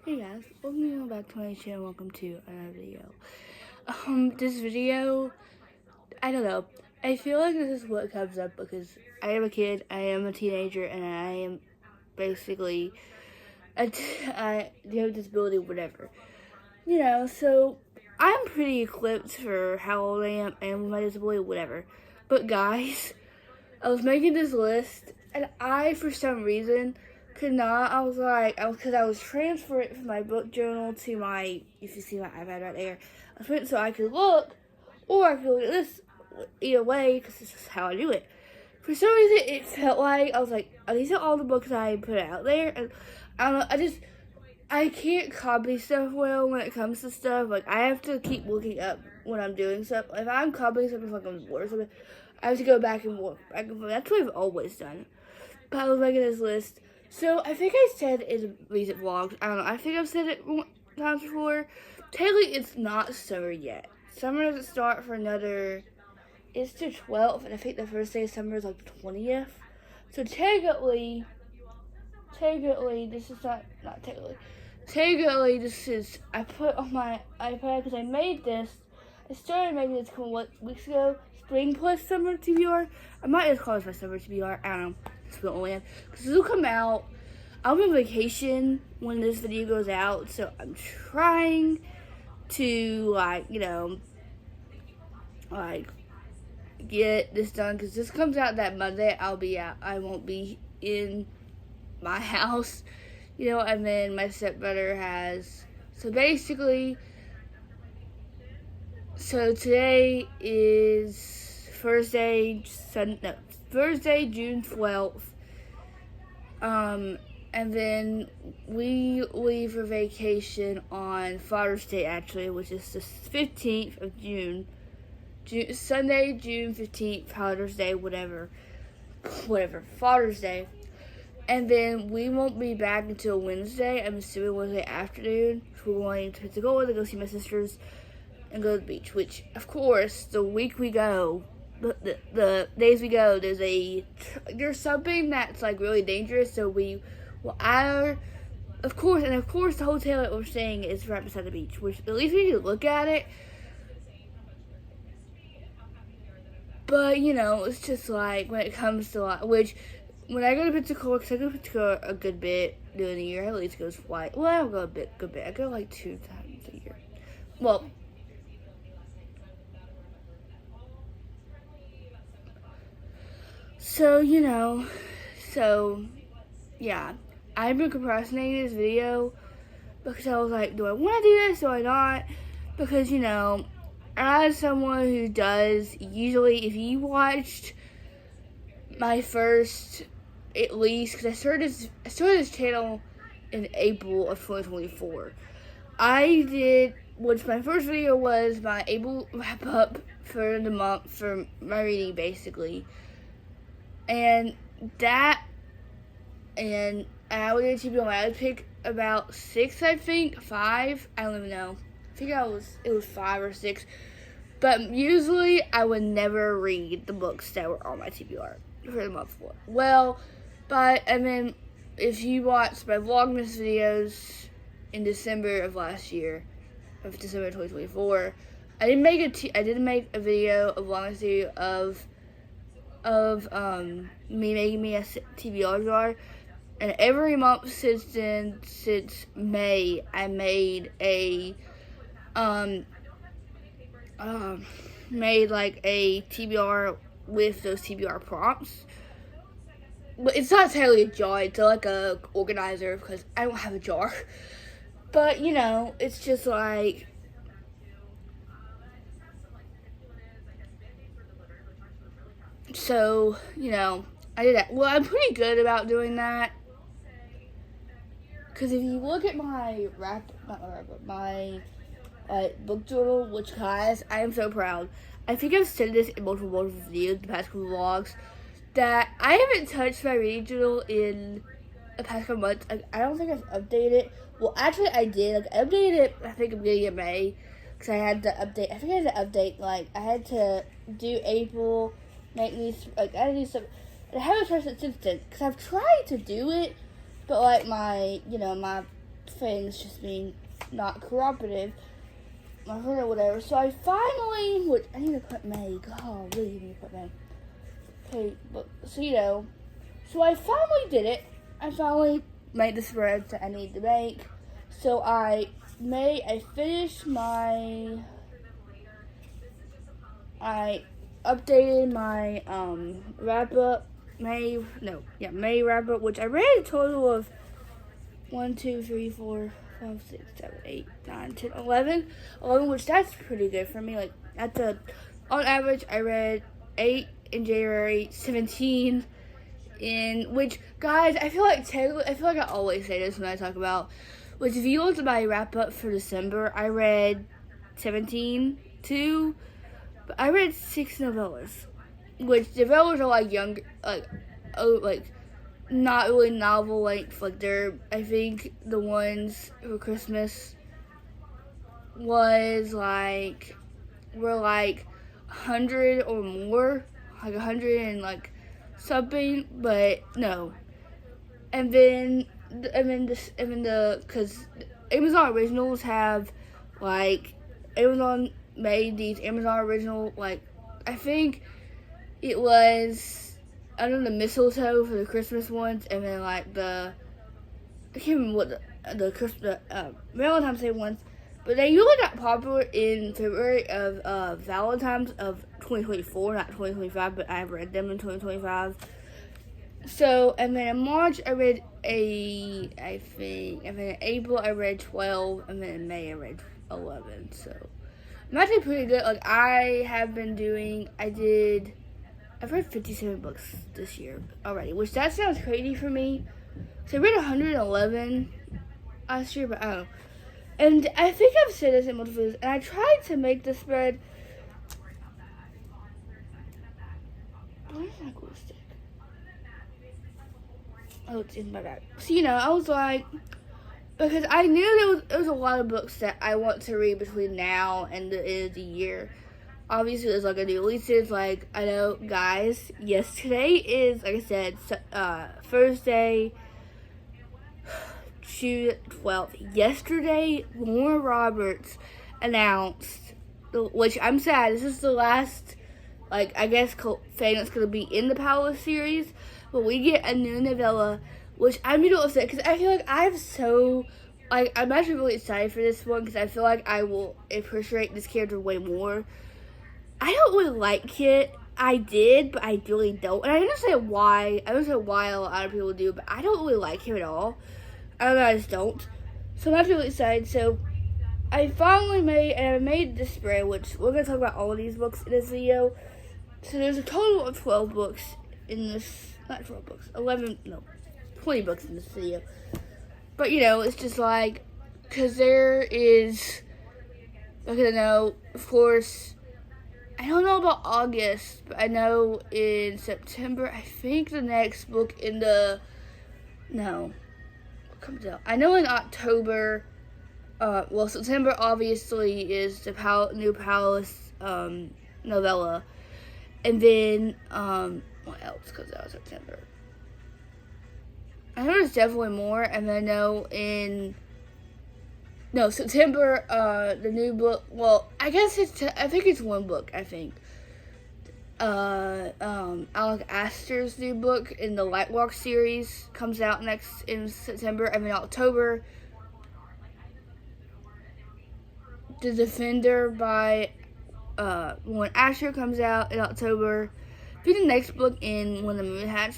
Hey guys, welcome back to my channel. Welcome to another video. This video, I don't know. I feel like this is what comes up because I am a kid, I am a teenager, and I am basically I have a disability, whatever. So I'm pretty equipped for how old I am and with my disability, whatever. But guys, I was making this list, and I, for some reason, could not. Because I was transferring from my book journal to my, if you see my iPad right there, I was putting so I could look, or I could look at this either way, because this is how I do it. For some reason, it felt like, I was like, oh, these are all the books I put out there, and I don't know, I can't copy stuff well when it comes to stuff. Like, I have to keep looking up when I'm doing stuff. If I'm copying something like on Word or something, I have to go back and look. That's what I've always done. But I was making this list. So, I think I said in recent vlogs, I don't know, I think I've said it times before. Technically, it's not summer yet. Summer doesn't start for another, it's the 12th, and I think the first day of summer is like the 20th. So, technically, this is not technically. Technically, this is, I put on my iPad because I made this. I started making this a couple weeks ago. Spring plus summer TBR. I might just call this my summer TBR. I don't know. It's the only because this will come out. I'll be on vacation when this video goes out, so I'm trying to get this done because this comes out that Monday. I'll be out. I won't be in my house. And then my stepbrother has, so basically, so today is Thursday, June 12th, and then we leave for vacation on Father's Day, actually, which is the 15th of June, Sunday, June 15th, Father's Day, whatever, Father's Day. And then we won't be back until Wednesday. I'm assuming Wednesday afternoon. We're going to Pensacola to go see my sisters and go to the beach. Which, of course, the week we go, the days we go, there's something that's like really dangerous. So we will either, of course, the hotel that we're staying is right beside the beach. Which at least we can look at it. But it's just like when it comes to when I go to Pensacola, because I go to Pensacola a good bit during the year, I at least go twice. Well, I don't go a good bit. I go like 2 times a year. Well, so, yeah. I've been procrastinating this video because I was like, do I want to do this? Do I not? Because, as someone who does, usually if you watched my first, at least, because I started this channel in April of 2024. Which my first video was my April wrap up for the month for my reading, basically. And I would did TBR. I would pick about 6, I think, 5. I don't even know. I think it was 5 or 6. But usually I would never read the books that were on my TBR for the month. And then if you watched my Vlogmas videos in December of last year, of December 2024, I did make a video, a Vlogmas video of me making me a TBR jar, and every month since May, I made a made like a TBR with those TBR prompts. But it's not technically a jar, it's like a organizer because I don't have a jar. But, it's just like, so, I did that. Well, I'm pretty good about doing that. Because if you look at my book journal, which, guys, I am so proud. I think I've said this in multiple videos, the past couple vlogs, that I haven't touched my reading journal in the past couple months. I don't think I've updated it. Well, actually, I did. I updated it, I think, beginning of May. Because I had to update. I think I had to update, I had to do April, make these, I had to do some. And I haven't touched it since then. Because I've tried to do it, but, my things just being not cooperative, my friend or whatever. So I finally, which I need to put May. Golly, I need to put May. Okay, but so so I finally did it. I finally made the spreads that I need to make. So I finished my. I updated my wrap up May wrap up, which I read a total of 1, 2, 3, 4, 5, 6, 7, 8, 9, 10, 11, which that's pretty good for me. Like on average, I read 8 in January, 17 in which, guys, I feel like I always say this when I talk about. Which, if you look at my wrap up for December, I read 17 too. But I read 6 novellas, which novellas are like younger, like not really novel length. Like I think the ones for Christmas were like 100 or more, like 100 and like something. But no, because Amazon Originals have like Amazon made these Amazon original, like, I think it was under the mistletoe for the Christmas ones, and then like I can't remember what the Christmas Valentine's Day ones, but they usually got popular in February of Valentine's of 2024, not 2025, but I've read them in 2025. So, and then in March I read I think, and then in April I read 12, and then in May I read 11, so I'm actually pretty good. Like, I've read 57 books this year already, which that sounds crazy for me. So I read 111 last year, but I don't know. And I think I've said this in multiple videos, and I tried to make the spread. Where's my glue stick? Oh, it's in my bag. So, I was like, because I knew there was a lot of books that I want to read between now and the end of the year. Obviously, there's like a new releases. Like, I know, guys, today is, like I said, Thursday, June 12th. Yesterday, Lauren Roberts announced, which I'm sad, this is the last, like, I guess, thing that's going to be in the Palace series. But we get a new novella, which I'm really upset because I feel like I'm actually really excited for this one because I feel like I will appreciate this character way more. I don't really like it. I did, but I really don't. And I understand why. I understand why a lot of people do, but I don't really like him at all. I don't know, I just don't. So I'm actually really excited. So I finally made this spread, which we're going to talk about all of these books in this video. So there's a total of 12 books in this. Not 12 books. 20 books in this video. But, it's just like, because there is, because I know, of course, I don't know about August, but I know in September, I think the next book what comes out? I know in October, September obviously is the new Palace novella. And then, what else comes out in September? I know there's definitely more, and then I know September, the new book, well, I think it's one book, I think. Alec Astor's new book in the Lightwalk series comes out next in September, and then October, The Defender by Warren Asher comes out in October. I think the next book in When the Moon Hatch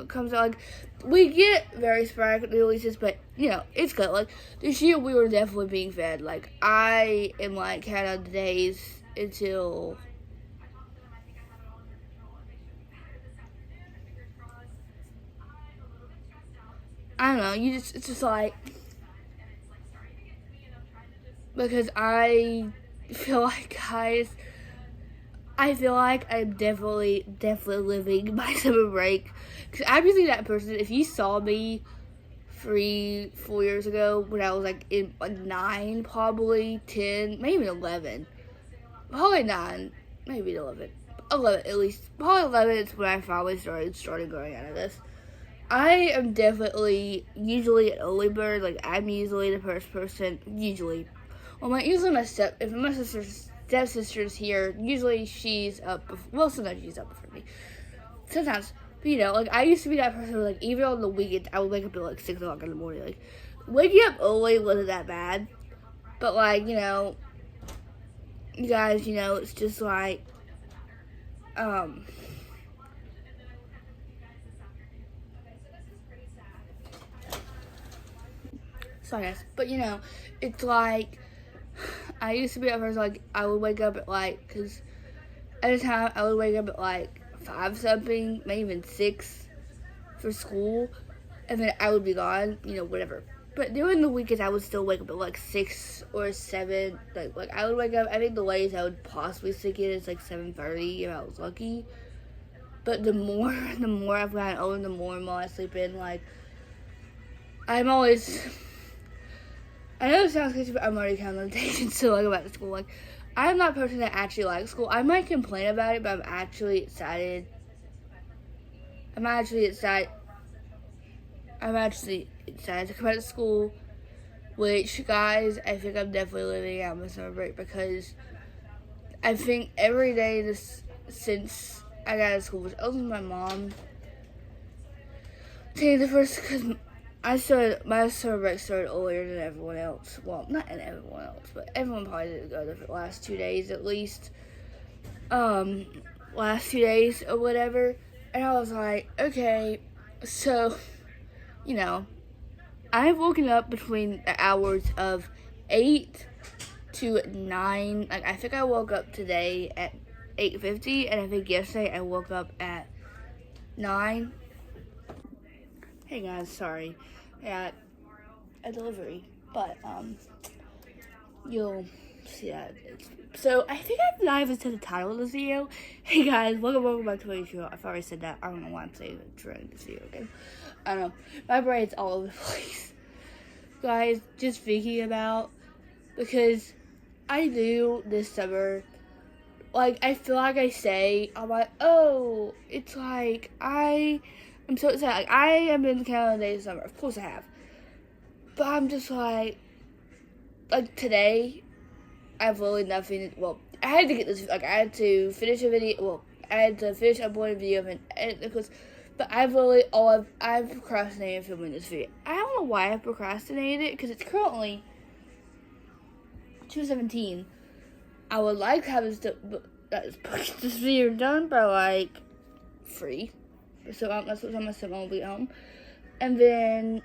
comes out. Like, we get very sporadic releases, but it's good. Like, this year we were definitely being fed. Like, I am like counting out the days until I don't know. It's just like, because I feel like, guys, I'm definitely living my summer break. Because I'm usually that person. If you saw me 4 years ago when I was like in 9, probably 10, maybe 11, probably 9, maybe 11 at least. Probably 11 is when I finally started growing out of this. I am definitely usually an early bird. Like, I'm usually the first person. Usually, well, usually if my stepsister's here, usually she's up. Well, sometimes she's up before me. Sometimes, but like I used to be that person who, like, even on the weekends, I would wake up at like 6 o'clock in the morning. Like, waking up early wasn't that bad, but like, you guys, it's just like, um. Sorry, guys, but it's like I used to be at first, like, I would wake up at like, cause at a time I would wake up at like 5 something, maybe even 6 for school, and then I would be gone, whatever. But during the weekends, I would still wake up at like 6 or 7. Like I would wake up. I think the latest I would possibly sleep in is like 7:30 if I was lucky. But the more I've gotten older, the more and more I sleep in. Like, I'm always. I know it sounds crazy, but I'm already kind of taking so long about school. Like, I'm not a person that actually likes school. I might complain about it, but I'm actually excited. I'm actually excited to come out of school. Which, guys, I think I'm definitely living out my summer break, because I think every day since I got out of school, which I was with my mom, taking the first, because my summer break started earlier than everyone else. Well, not everyone else, but everyone probably didn't go the last 2 days at least. Last 2 days or whatever. And I was like, okay, so, I've woken up between the hours of 8 to 9. Like, I think I woke up today at 8:50, and I think yesterday I woke up at 9. Hey guys, sorry. At a delivery, but you'll see that. So I think I've not even said the title of this video. Hey guys, welcome back to my channel. I've already said that. I don't know why I'm saying it during this video again. I don't know. My brain's all over the place. Guys, just thinking about, because I do this summer, like, I feel like I'm like, oh, it's like, I'm so excited. Like, I have been counting days this summer. Of course I have. But I'm just like today, I've really nothing. Well, I had to get this. Like, I had to finish a video. Well, I had to finish uploading a video and edit because. But I've procrastinated filming this video. I don't know why I've procrastinated it, because it's currently 2:17. I would like to have this video done by like 3. So that's what time my stepmom will be home, and then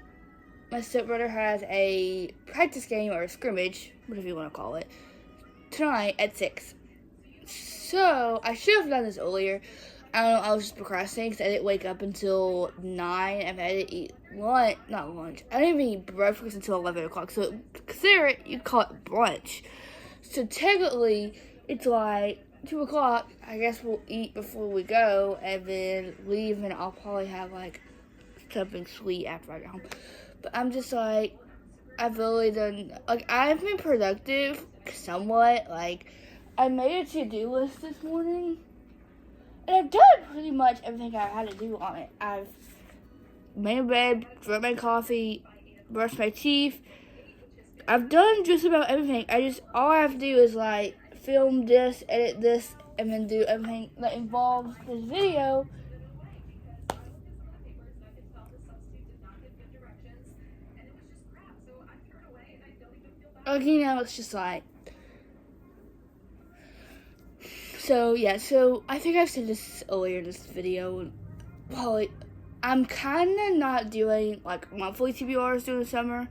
my stepbrother has a practice game or a scrimmage, whatever you want to call it, tonight at 6. So I should have done this earlier. I don't know, I was just procrastinating because I didn't wake up until 9, and I didn't eat lunch. Not lunch. I didn't even eat breakfast until 11 o'clock. So consider it, you call it brunch. So technically, it's like 2 o'clock. I guess we'll eat before we go, and then leave, and I'll probably have like something sweet after I get home. But I'm just like, I've really done, like, I've been productive somewhat. Like, I made a to-do list this morning, and I've done pretty much everything I had to do on it. I've made my bed, drank my coffee, brushed my teeth. I've done just about everything. All I have to do is, like, film this, edit this, and then do everything that involves this video. Like, it's just like, so yeah, so I think I've said this earlier in this video. Well, I'm kind of not doing like monthly TBRs during the summer.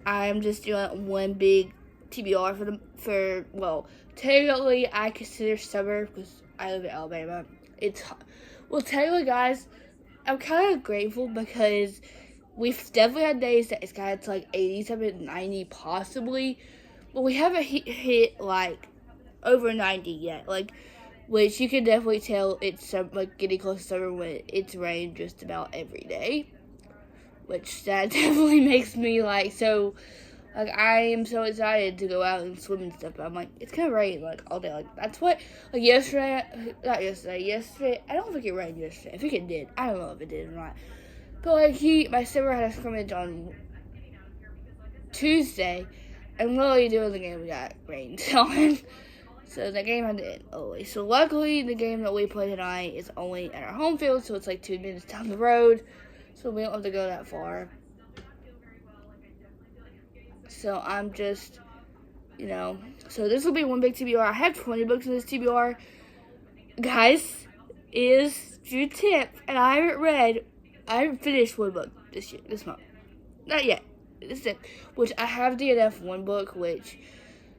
I'm just doing one big TBR well, technically I consider summer because I live in Alabama. Technically, guys, I'm kind of grateful because we've definitely had days that it's got to like 87, 90 possibly, but we haven't hit like over 90 yet. Like, which you can definitely tell it's like getting close to summer when it's rained just about every day. Which that definitely makes me like so. Like, I am so excited to go out and swim and stuff, but I'm like, it's gonna rain, like, all day. Like, that's what, like, yesterday, I don't think it rained yesterday. I think it did. I don't know if it did or not. But like my sibling had a scrimmage on Tuesday, and literally doing the game we got rained on. So the game had to end early. So luckily the game that we play tonight is only at our home field, so it's like 2 minutes down the road. So we don't have to go that far. So I'm just, so this will be one big TBR. I have 20 books in this TBR. Guys, is your tip, and I haven't finished one book this month. Not yet. This is it. Which I have DNF one book, which,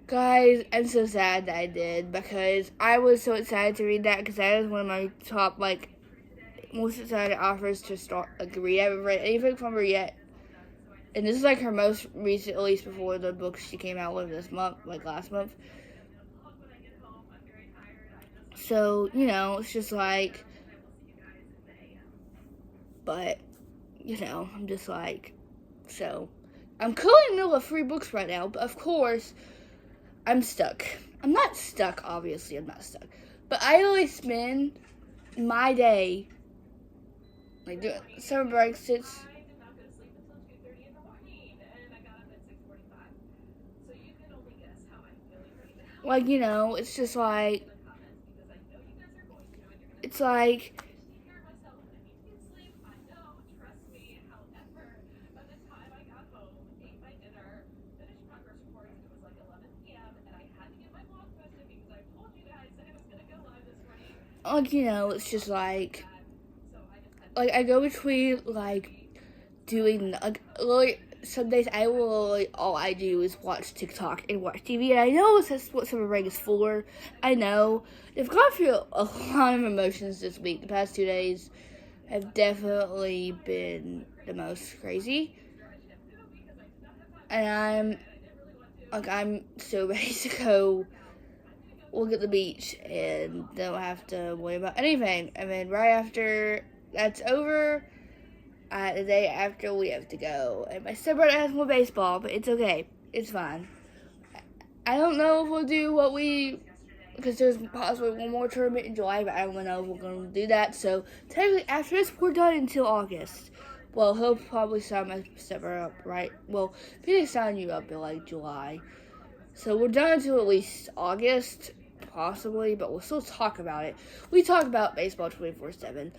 guys, I'm so sad that I did, because I was so excited to read that, because that is one of my top, most excited offers to start, read. I haven't read anything from her yet. And this is, her most recent release before the books she came out with this month, last month. So, it's just but, I'm just so, I'm currently in the middle of 3 books right now, but of course, I'm stuck. I'm not stuck, obviously, I'm not stuck. But I really spend my day, doing summer breaks, it's it's just it's it's just I go between doing some days I will all I do is watch TikTok and watch TV, and I know that's what summer break is for. I know I've gone through a lot of emotions this week. The past 2 days have definitely been the most crazy, and I'm so ready to go look at the beach and don't have to worry about anything. And then right after that's over, the day after we have to go. And my stepbrother has more baseball, but it's okay. It's fine. I don't know if we'll do because there's possibly one more tournament in July, but I don't know if we're going to do that. So technically after this, we're done until August. Well, he'll probably sign my stepbrother up, right? Well, if he didn't sign you up in July. So we're done until at least August, possibly, but we'll still talk about it. We talk about baseball 24/7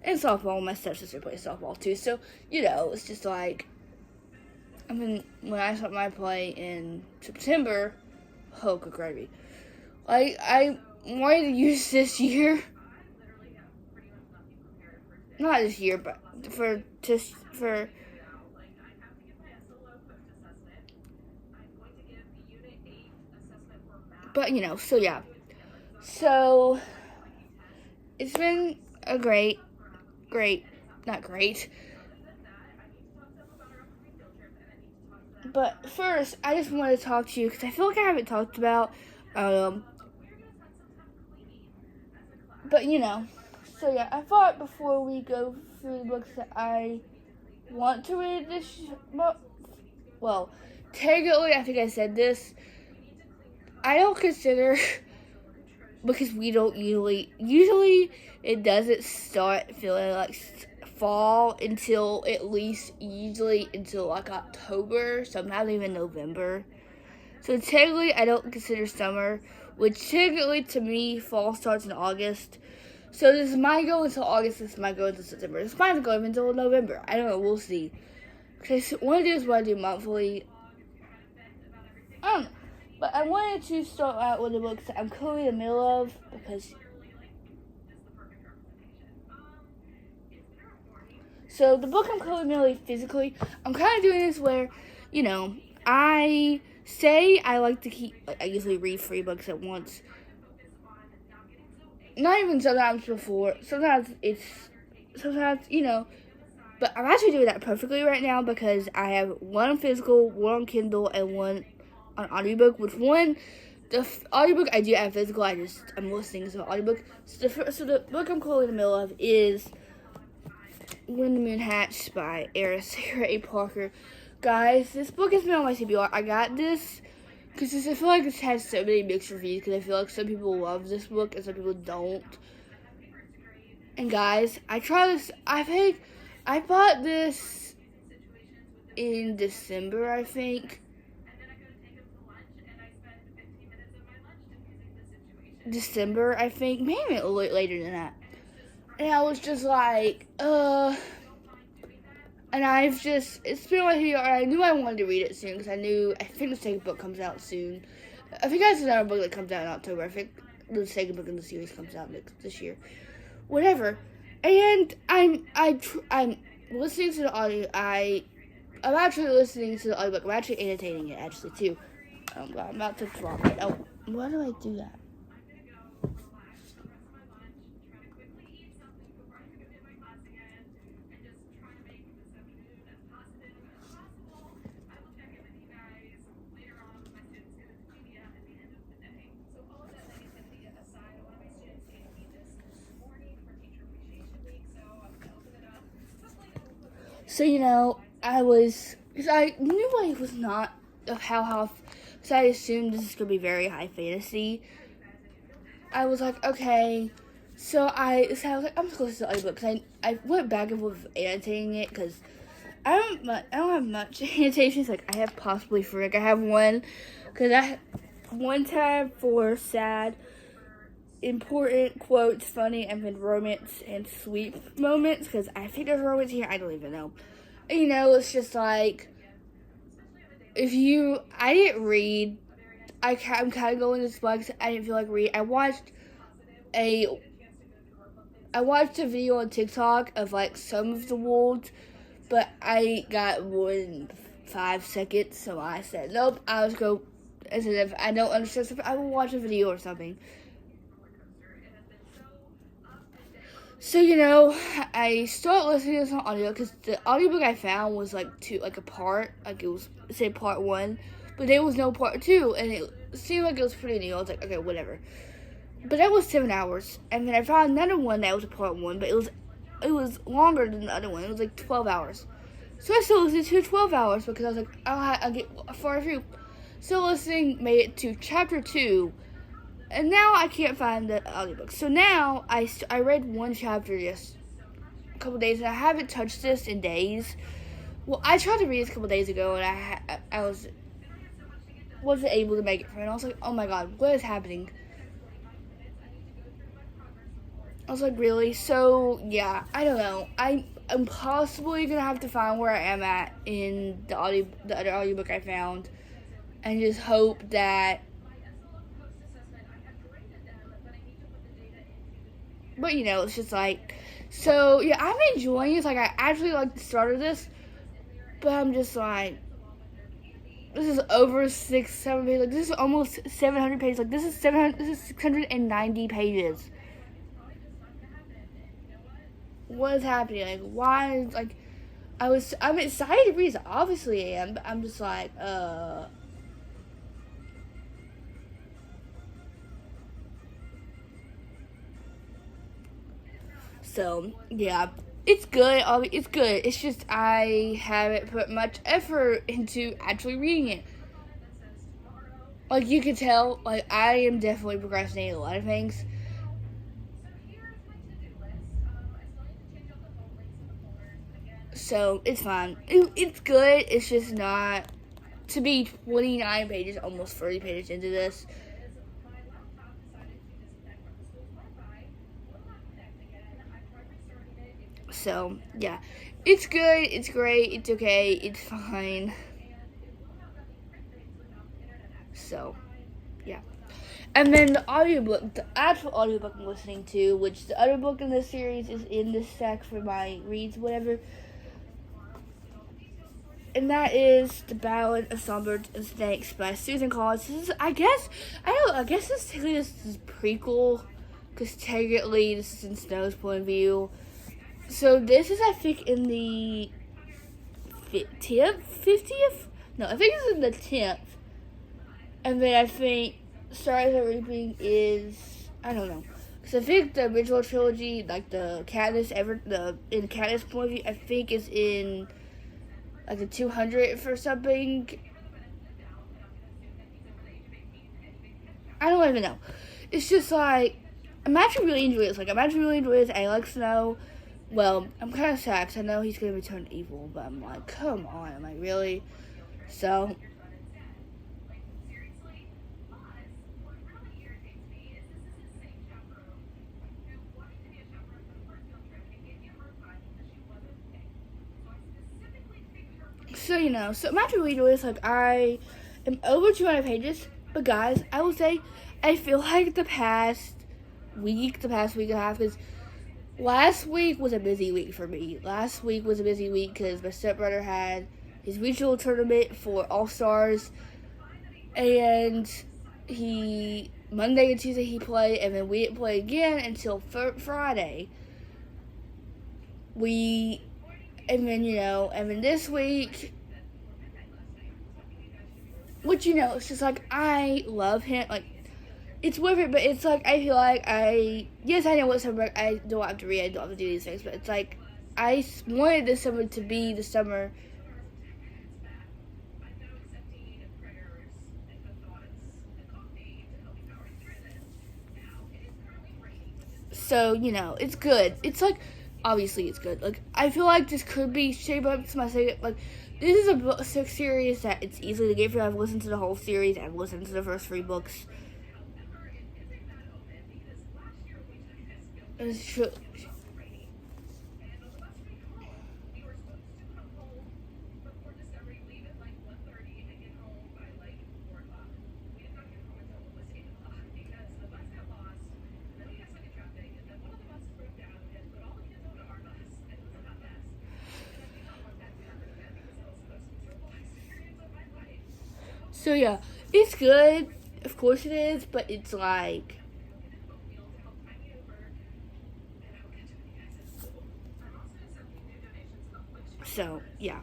and softball. My stepsister plays softball too, so it's just when I start my play in September, oh good gravy. I wanted to use this year, not this year, but but so yeah. So it's been a great, not great. But first, I just wanted to talk to you because I feel like I haven't talked about, but so yeah, I thought before we go through the books that I want to read this month, well, technically, I think I said this, I don't consider, because we don't usually it doesn't start feeling like fall until usually until October, sometimes even November. So technically I don't consider summer, which technically to me fall starts in August. So this might go until August, this might go until September. This might go until November. I don't know, we'll see. Okay, so what I do is what I do monthly. I don't know. But I wanted to start out with the books that I'm currently in the middle of, because so the book I'm currently physically, I'm kind of doing this where, I say I like to I usually read 3 books at once. Not even sometimes before, sometimes, but I'm actually doing that perfectly right now because I have one on physical, one on Kindle, and one on audiobook, the audiobook I do have physical, I'm listening to the audiobook. So the book I'm currently in the middle of is When the Moon Hatched by Sarah A. Parker. Guys, this book has been on my TBR. I got this because I feel like this has so many mixed reviews because I feel like some people love this book and some people don't. And guys, I try this, I think I bought this in December, I think. December, I think. Maybe a little later than that. And I was just like, and it's been like here, and I knew I wanted to read it soon because I think the second book comes out soon. I think that's another book that comes out in October. I think the second book in the series comes out this year. Whatever. And I'm listening to the audio. I'm actually listening to the audiobook. I'm actually annotating it, actually, too. Oh, God, I'm about to drop it. Oh, why do I do that? So, because I knew I was not of how, so I assumed this is going to be very high fantasy. I was like, okay. So I was like, I'm just going to listen to the audiobook, because I went back and forth annotating it, because I don't have much annotations. Like, I have possibly for, I have one, because I have one tab for sad, important, quotes, funny, and then romance and sweet moments, because I think there's romance here, I don't even know. And, it's just like, I didn't read, I'm kind of going this book, I didn't feel like reading. I watched a video on TikTok of, like, some of the worlds, but I got more than 5 seconds, so I said, nope, I'll just go, as if I don't understand something, I will watch a video or something. So, I started listening to this on audio, because the audiobook I found was, like, a part, like, it was, say, part 1, but there was no part 2, and it seemed like it was pretty new. I was like, okay, whatever. But that was 7 hours, and then I found another one that was a part 1, but it was longer than the other one. It was, like, 12 hours. So I still listened to 12 hours, because I was like, I'll get far through. Still listening, made it to chapter 2, and now I can't find the audiobook. So now I read one chapter just a couple days, and I haven't touched this in days. Well, I tried to read this a couple days ago, and I wasn't able to make it through. And I was like, oh my god, what is happening? I was like, really? So yeah, I don't know. I'm possibly gonna have to find where I am at in the other audiobook I found, and just hope that. But it's just like, so yeah, I'm enjoying it. Like, I actually like the start of this, but I'm just like, this is over 7 pages. Like, this is almost 700 pages. Like, this is 690 pages. What is happening? Like, why? Like, I'm excited to read this. Obviously, I am. But I'm just like, So, yeah, it's good. It's good. It's just I haven't put much effort into actually reading it. Like, you can tell, like, I am definitely procrastinating a lot of things. So, it's fine. It's good. It's just not to be 29 pages, almost 30 pages into this. So, yeah. It's good, it's great, it's okay, it's fine. So, yeah. And then the actual audiobook I'm listening to, which the other book in this series is in this stack for my reads, whatever. And that is The Ballad of Songbirds and Snakes by Susan Collins. This is, I guess this is prequel, because technically this is in Snow's point of view. So this is, I think, in the 50th? No, I think it's in the 10th. And then I think Stars Are Reaping is, I don't know. Because I think the original trilogy, like in Katniss' point of view, I think is in like the 200th or something. I don't even know. It's just like, I'm actually really enjoying this. Like, I'm actually really enjoying this. I like Snow. Well, I'm kind of sad because I know he's going to be turned evil, but I'm like, come on, I'm like, really? So, so my to-read list, like, I am over 200 pages, but guys, I will say, I feel like the past week and a half, is last week was a busy week for me. Last week was a busy week because my stepbrother had his regional tournament for All-Stars, and Monday and Tuesday he played, and then we didn't play again until Friday. And then this week, which, it's just like, I love him, like, it's worth it, but it's like, I feel like yes, I know what summer, I don't have to read, I don't have to do these things, but it's like, I wanted this summer to be the summer. So, it's good. It's like, obviously it's good. Like, I feel like this could be shaped up to my second, like, this is a book series that it's easy to get through. I've listened to the whole series, I've listened to the first 3 books. It's true. So yeah, it's good. Of course it is, but it's like, so yeah.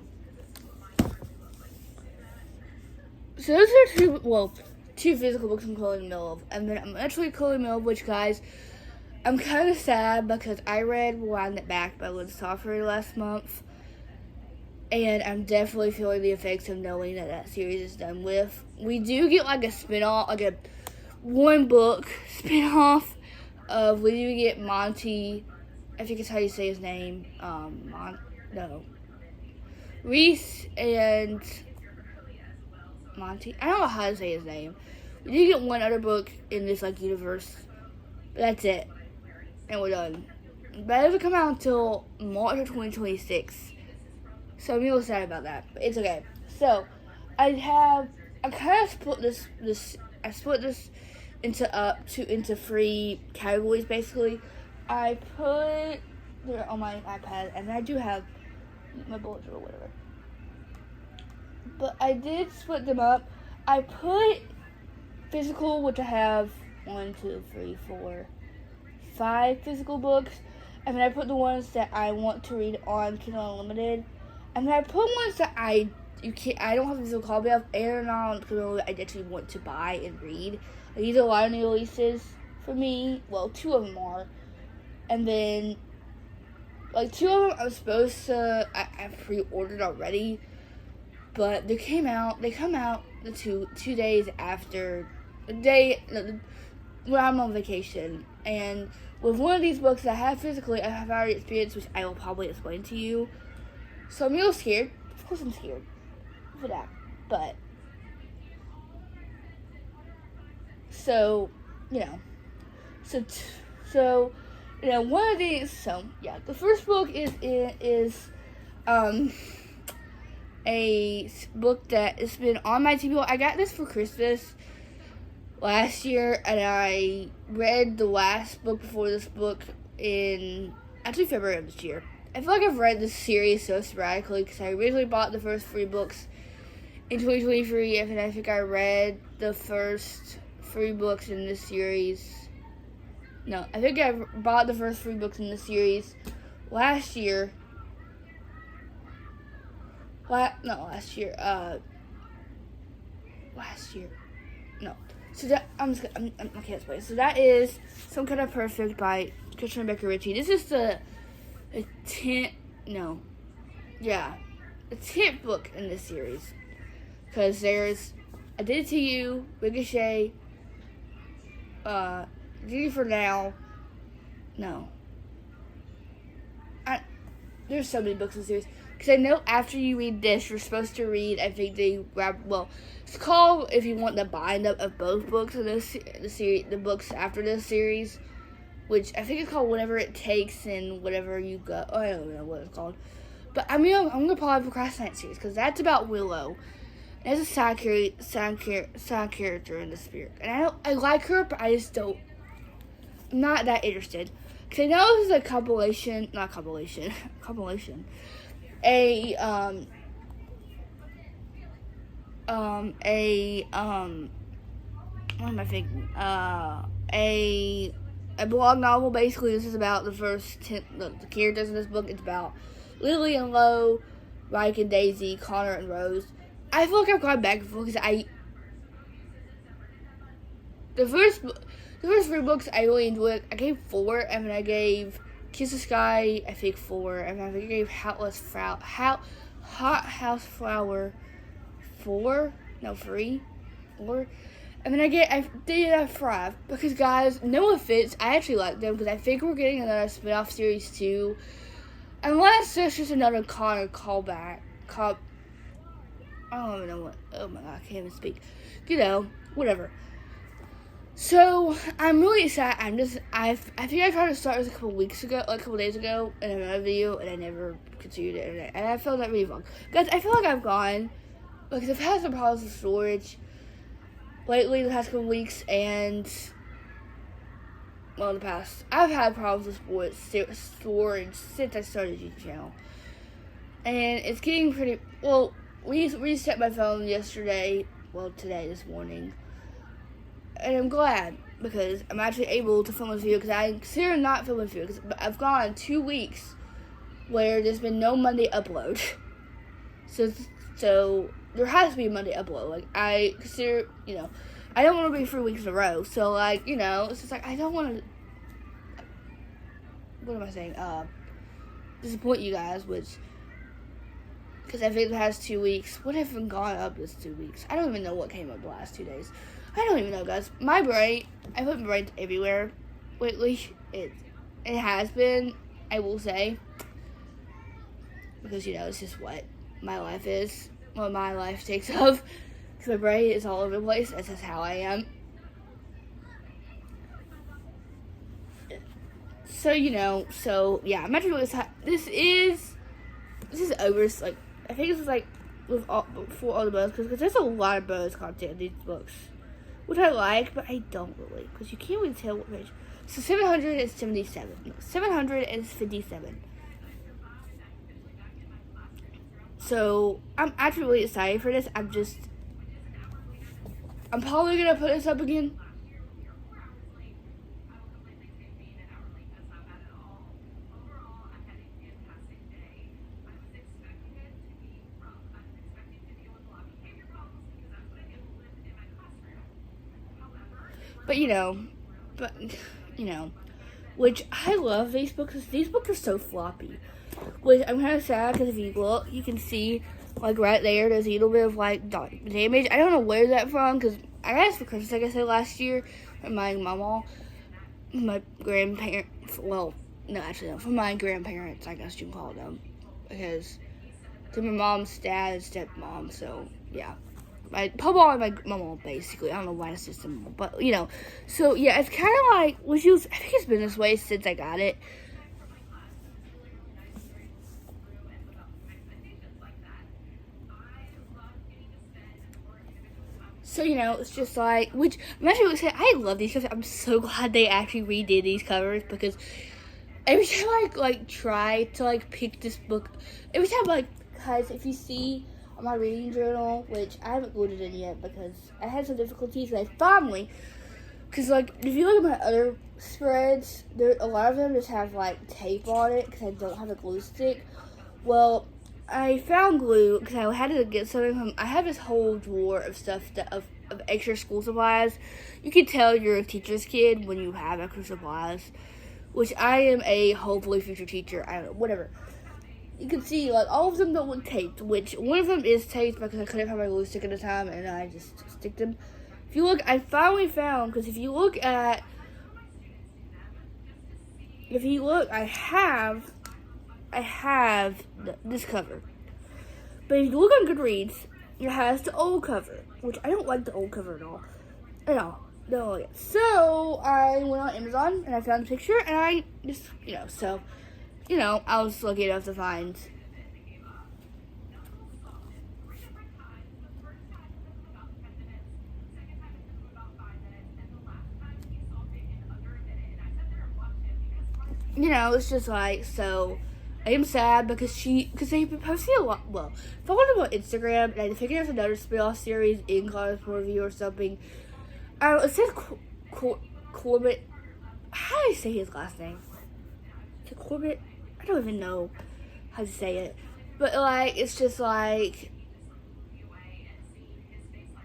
So those are two physical books I'm currently in the middle of, and then I'm actually currently in the middle of which, guys, I'm kind of sad because I read Wind It Back by Liz Soffery last month, and I'm definitely feeling the effects of knowing that series is done with. We do get like a spin-off, like a 1-book spin-off of, we do get Monty, I think it's how you say his name, Reese and Monty, I don't know how to say his name. We do get one other book in this like universe, but that's it, and we're done. But it doesn't come out until March of 2026. So I'm a little sad about that, but it's okay. So I kind of split this into 3 categories basically. I put it on my iPad, and I do have my bullet journal or whatever. But I did split them up. I put physical, which I have 1, 2, 3, 4, 5 physical books, and then I put the ones that I want to read on Kindle Unlimited, and then I put ones that I don't have a physical copy of, and on Kindle I actually want to buy and read. These are a lot of new releases for me. Well, 2 of them are, and then like 2 of them I'm supposed to. I've pre-ordered already, but they come out the two days after the day when I'm on vacation. And with one of these books that I have physically, I have already experienced, which I will probably explain to you. So I'm a little scared. Of course I'm scared for that. But, so, one of these, the first book is a book that has been on my TBR. I got this for Christmas last year, and I read the last book before this book in February of this year. I feel like I've read this series so sporadically because I originally bought the first 3 books in 2023, and I think I read the first 3 books in this series. No, I think I bought the first 3 books in the series last year. Last year. No. So that I can't explain. So that is Some Kind of Perfect by Christian Becker Ritchie. This is the 10th book in this series, because there's I Did It to You, Ricochet, Duty for Now. No. there's so many books in the series. Because I know after you read this, you're supposed to read, I think it's called, if you want the bind up of both books in the books after this series, which I think it's called Whatever It Takes and Whatever You Go. Oh, I don't know what it's called. But I'm gonna probably procrastinate series because that's about Willow. There's a side character in the spirit, and I like her, but I'm not that interested. Because I know this is a compilation, a what am I thinking? A blog novel. Basically, this is about the characters in this book. It's about Lily and Lo, Mike and Daisy, Connor and Rose. I feel like I've gone back and forth because the first 3 books I really enjoyed. I gave 4, and then I gave Kiss the Sky, I think 4, and then I think I gave Hot House Flower 4, no 3, 4, and then I did 5 because guys, no offense, I actually like them because I think we're getting another spin-off series too, unless there's just another Connor callback. I don't even know what. Oh my god, I can't even speak. Whatever. So I'm really excited. I think I tried to start this a couple days ago, in another video, and I never continued it. And I felt that really wrong, guys. I feel like I've gone because I've had some problems with storage lately the past couple weeks, and in the past I've had problems with storage since I started the YouTube channel, and it's getting pretty well. We reset my phone yesterday, this morning, and I'm glad because I'm actually able to film this video because I consider not filming this video because I've gone 2 weeks where there's been no Monday upload. So there has to be a Monday upload. Like, I consider, I don't want to be 3 weeks in a row. So, it's just like, I don't want to, what am I saying? Disappoint you guys, because I think the past 2 weeks, what have been gone up this 2 weeks? I don't even know what came up the last 2 days. I don't even know, guys. My brain, I put my brain everywhere lately. It has been, I will say. Because, it's just what my life is. What my life takes up. Because my brain is all over the place. That's just how I am. So, yeah. I'm actually really excited. This is over. I think this is for all the bonus, because there's a lot of bonus content in these books, which I like, but I don't really, because you can't really tell what page. So 757. So I'm actually really excited for this. I'm probably gonna put this up again. Which I love these books. These books are so floppy. Which I'm kind of sad because if you look, you can see, right there, there's a little bit of, damage. I don't know where that's from because I got this for Christmas, like I said, last year from my mama, my grandparents. Well, no, actually, no, from my grandparents, I guess you can call them. Because to my mom's dad and stepmom, so, yeah. My papa and my mama, basically. I don't know why it's just them, but, So, yeah, it's kind of I think it's been this way since I got it. So, it's just which, I'm actually going to say, I love these covers. I'm so glad they actually redid these covers, because every time I, try to, pick this book, every time, guys, if you see on my reading journal, which I haven't glued it in yet because I had some difficulties, and I finally, because, if you look at my other spreads, a lot of them just have, tape on it, because I don't have a glue stick. Well, I found glue, because I had to get something from, I have this whole drawer of stuff, of extra school supplies. You can tell you're a teacher's kid when you have extra supplies, which I am a hopefully future teacher, I don't know, whatever. You can see, all of them don't look taped, which one of them is taped because I couldn't find my glue stick at the time, and I just stick them. If you look, I finally found, because if you look, I have I have this cover. But if you look on Goodreads, it has the old cover, which I don't like the old cover at all. At all. Don't like it. So I went on Amazon and I found the picture and I just, I was lucky enough to find. It's just like, so I am sad because they've been posting a lot. Well, following them on Instagram, and I figured it was another spin-off series in College Review or something. I don't know, it said Corbett. How do I say his last name? Is it Corbett? I don't even know how to say it. But, like, it's just like.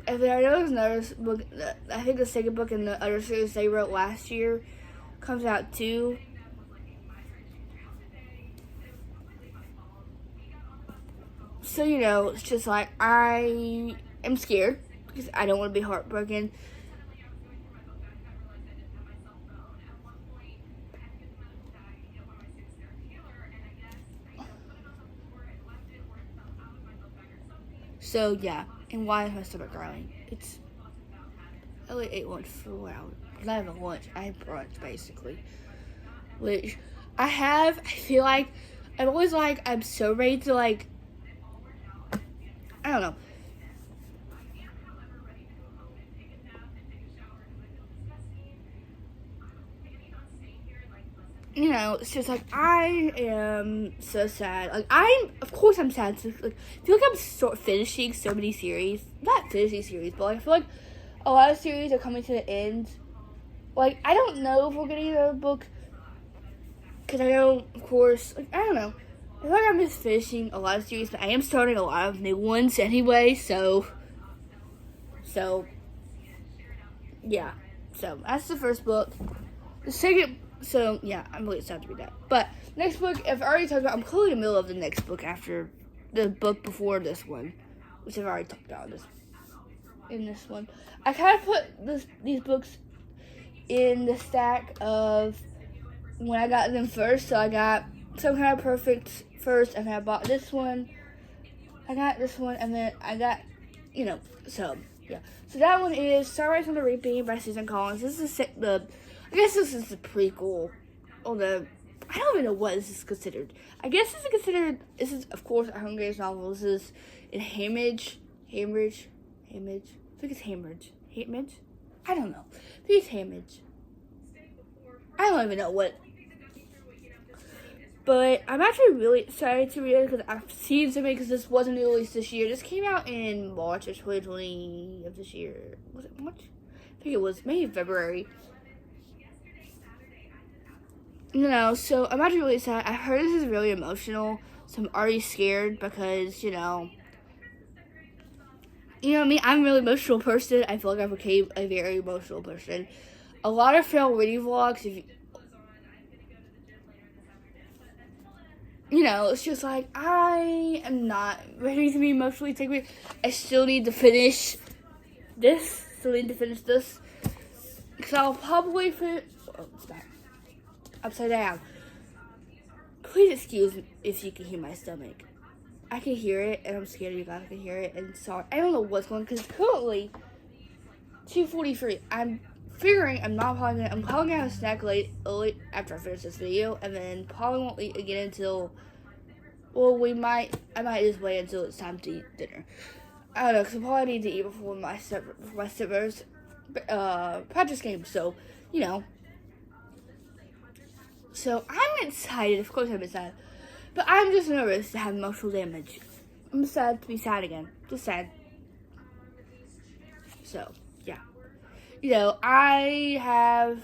And then I know there's another book. I think the second book in the other series they wrote last year comes out too. So, it's just like, I am scared because I don't want to be heartbroken. So, yeah. And why is my stomach growling? I only ate lunch for 4 hours. Because I have a lunch. I have brunch, basically. Which I feel like, I'm always like, I'm so ready to, like, I don't know. It's just like, I am so sad. Like, of course I'm sad. So, like, I feel like I'm finishing so many series. Not finishing series, but like, I feel like a lot of series are coming to the end. Like, I don't know if we're getting another book. Because I know, of course, like, I don't know. I feel like I'm just finishing a lot of series, but I am starting a lot of new ones anyway, so, yeah. So, that's the first book. The second, so, yeah, I'm really excited to read that. But, next book, I've already talked about, I'm currently in the middle of the next book after the book before this one, which I've already talked about in this one. I kind of put these books in the stack of when I got them first, so I got Some Kind of Perfect first, and then I bought this one. I got this one, and then I got, so, yeah. So that one is Sunrise on the Reaping by Susan Collins. This is I guess this is the prequel, or I don't even know what this is considered. I guess this is, of course, a Hunger Games novel. This is in Hamage. I think it's Hamage? I don't know. I think it's Hamage. I don't even know what. But I'm actually really excited to read it because I've seen something, because this wasn't released this year. This came out in March of 2020 of this year. Was it March? I think it was maybe February. So I'm actually really excited. I heard this is really emotional, so I'm already scared because, me, I'm a really emotional person. I feel like I became a very emotional person. A lot of fail reading vlogs, it's just like, I am not ready to be emotionally taken. I still need to finish this. Because I'll probably finish. Oh, it's back. Upside down. Please excuse me if you can hear my stomach. I can hear it, and I'm scared you guys can hear it. And sorry, I don't know what's going on, because currently 2:43. I'm probably gonna have a snack late after I finish this video, and then probably won't eat again until. Well, I might just wait until it's time to eat dinner. I don't know, because I probably need to eat before my stepbrother's practice game. So, So I'm excited. Of course I'm excited, but I'm just nervous to have emotional damage. I'm sad to be sad again. Just sad. So, yeah. I have.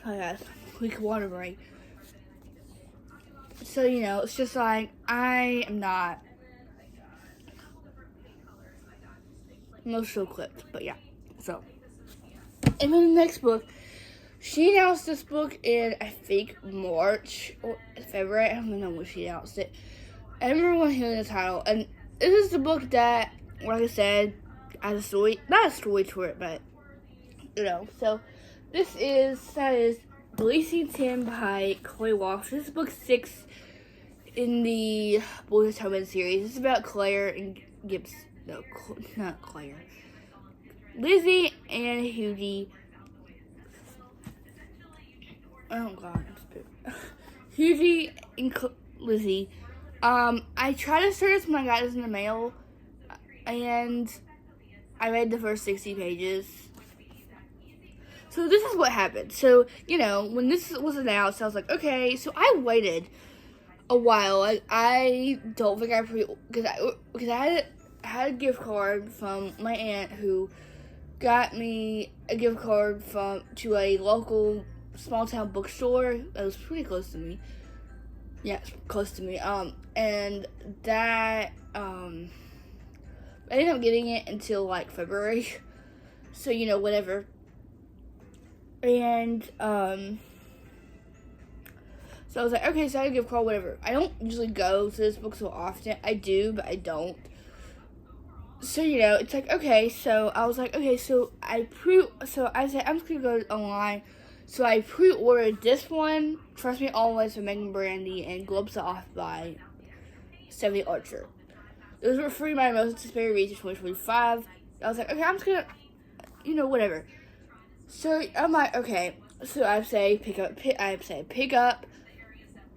Oh, yes. Quick water break. So, it's just like, I am not emotional clipped, but yeah. So, and then the next book, she announced this book in, I think, March or February. I don't know when she announced it. I remember when hearing the title, and this is the book that, like I said, has a story, not a story to it, but, so that is Releasing Tim by Chloe Walsh. This is book 6 in the Boys Tobin series. It's about Claire and Gibbs, no, not Claire. Lizzie and Hughie. Oh god, Hughie and Lizzie. I tried to start this when I got this in the mail, and I read the first 60 pages. So this is what happened. So, when this was announced, I was like, okay. So I waited a while. I don't think I because I had a gift card from my aunt who got me a gift card to a local small town bookstore that was pretty close to me. Yeah, it's close to me. And that I ended up getting it until like February. So whatever. And so I was like, okay, so I had a gift card, whatever. I don't usually go to this book so often. I do, but I don't. So, it's like, okay, so I was like, okay, so I said, I'm just going to go online. So I pre-ordered this one, Trust Me Always by Megan Brandy, and Globes Off by Stephanie Archer. Those were free my most anticipated reads of 2025. I was like, okay, I'm just going to, whatever. So I'm like, okay, so I say pick up,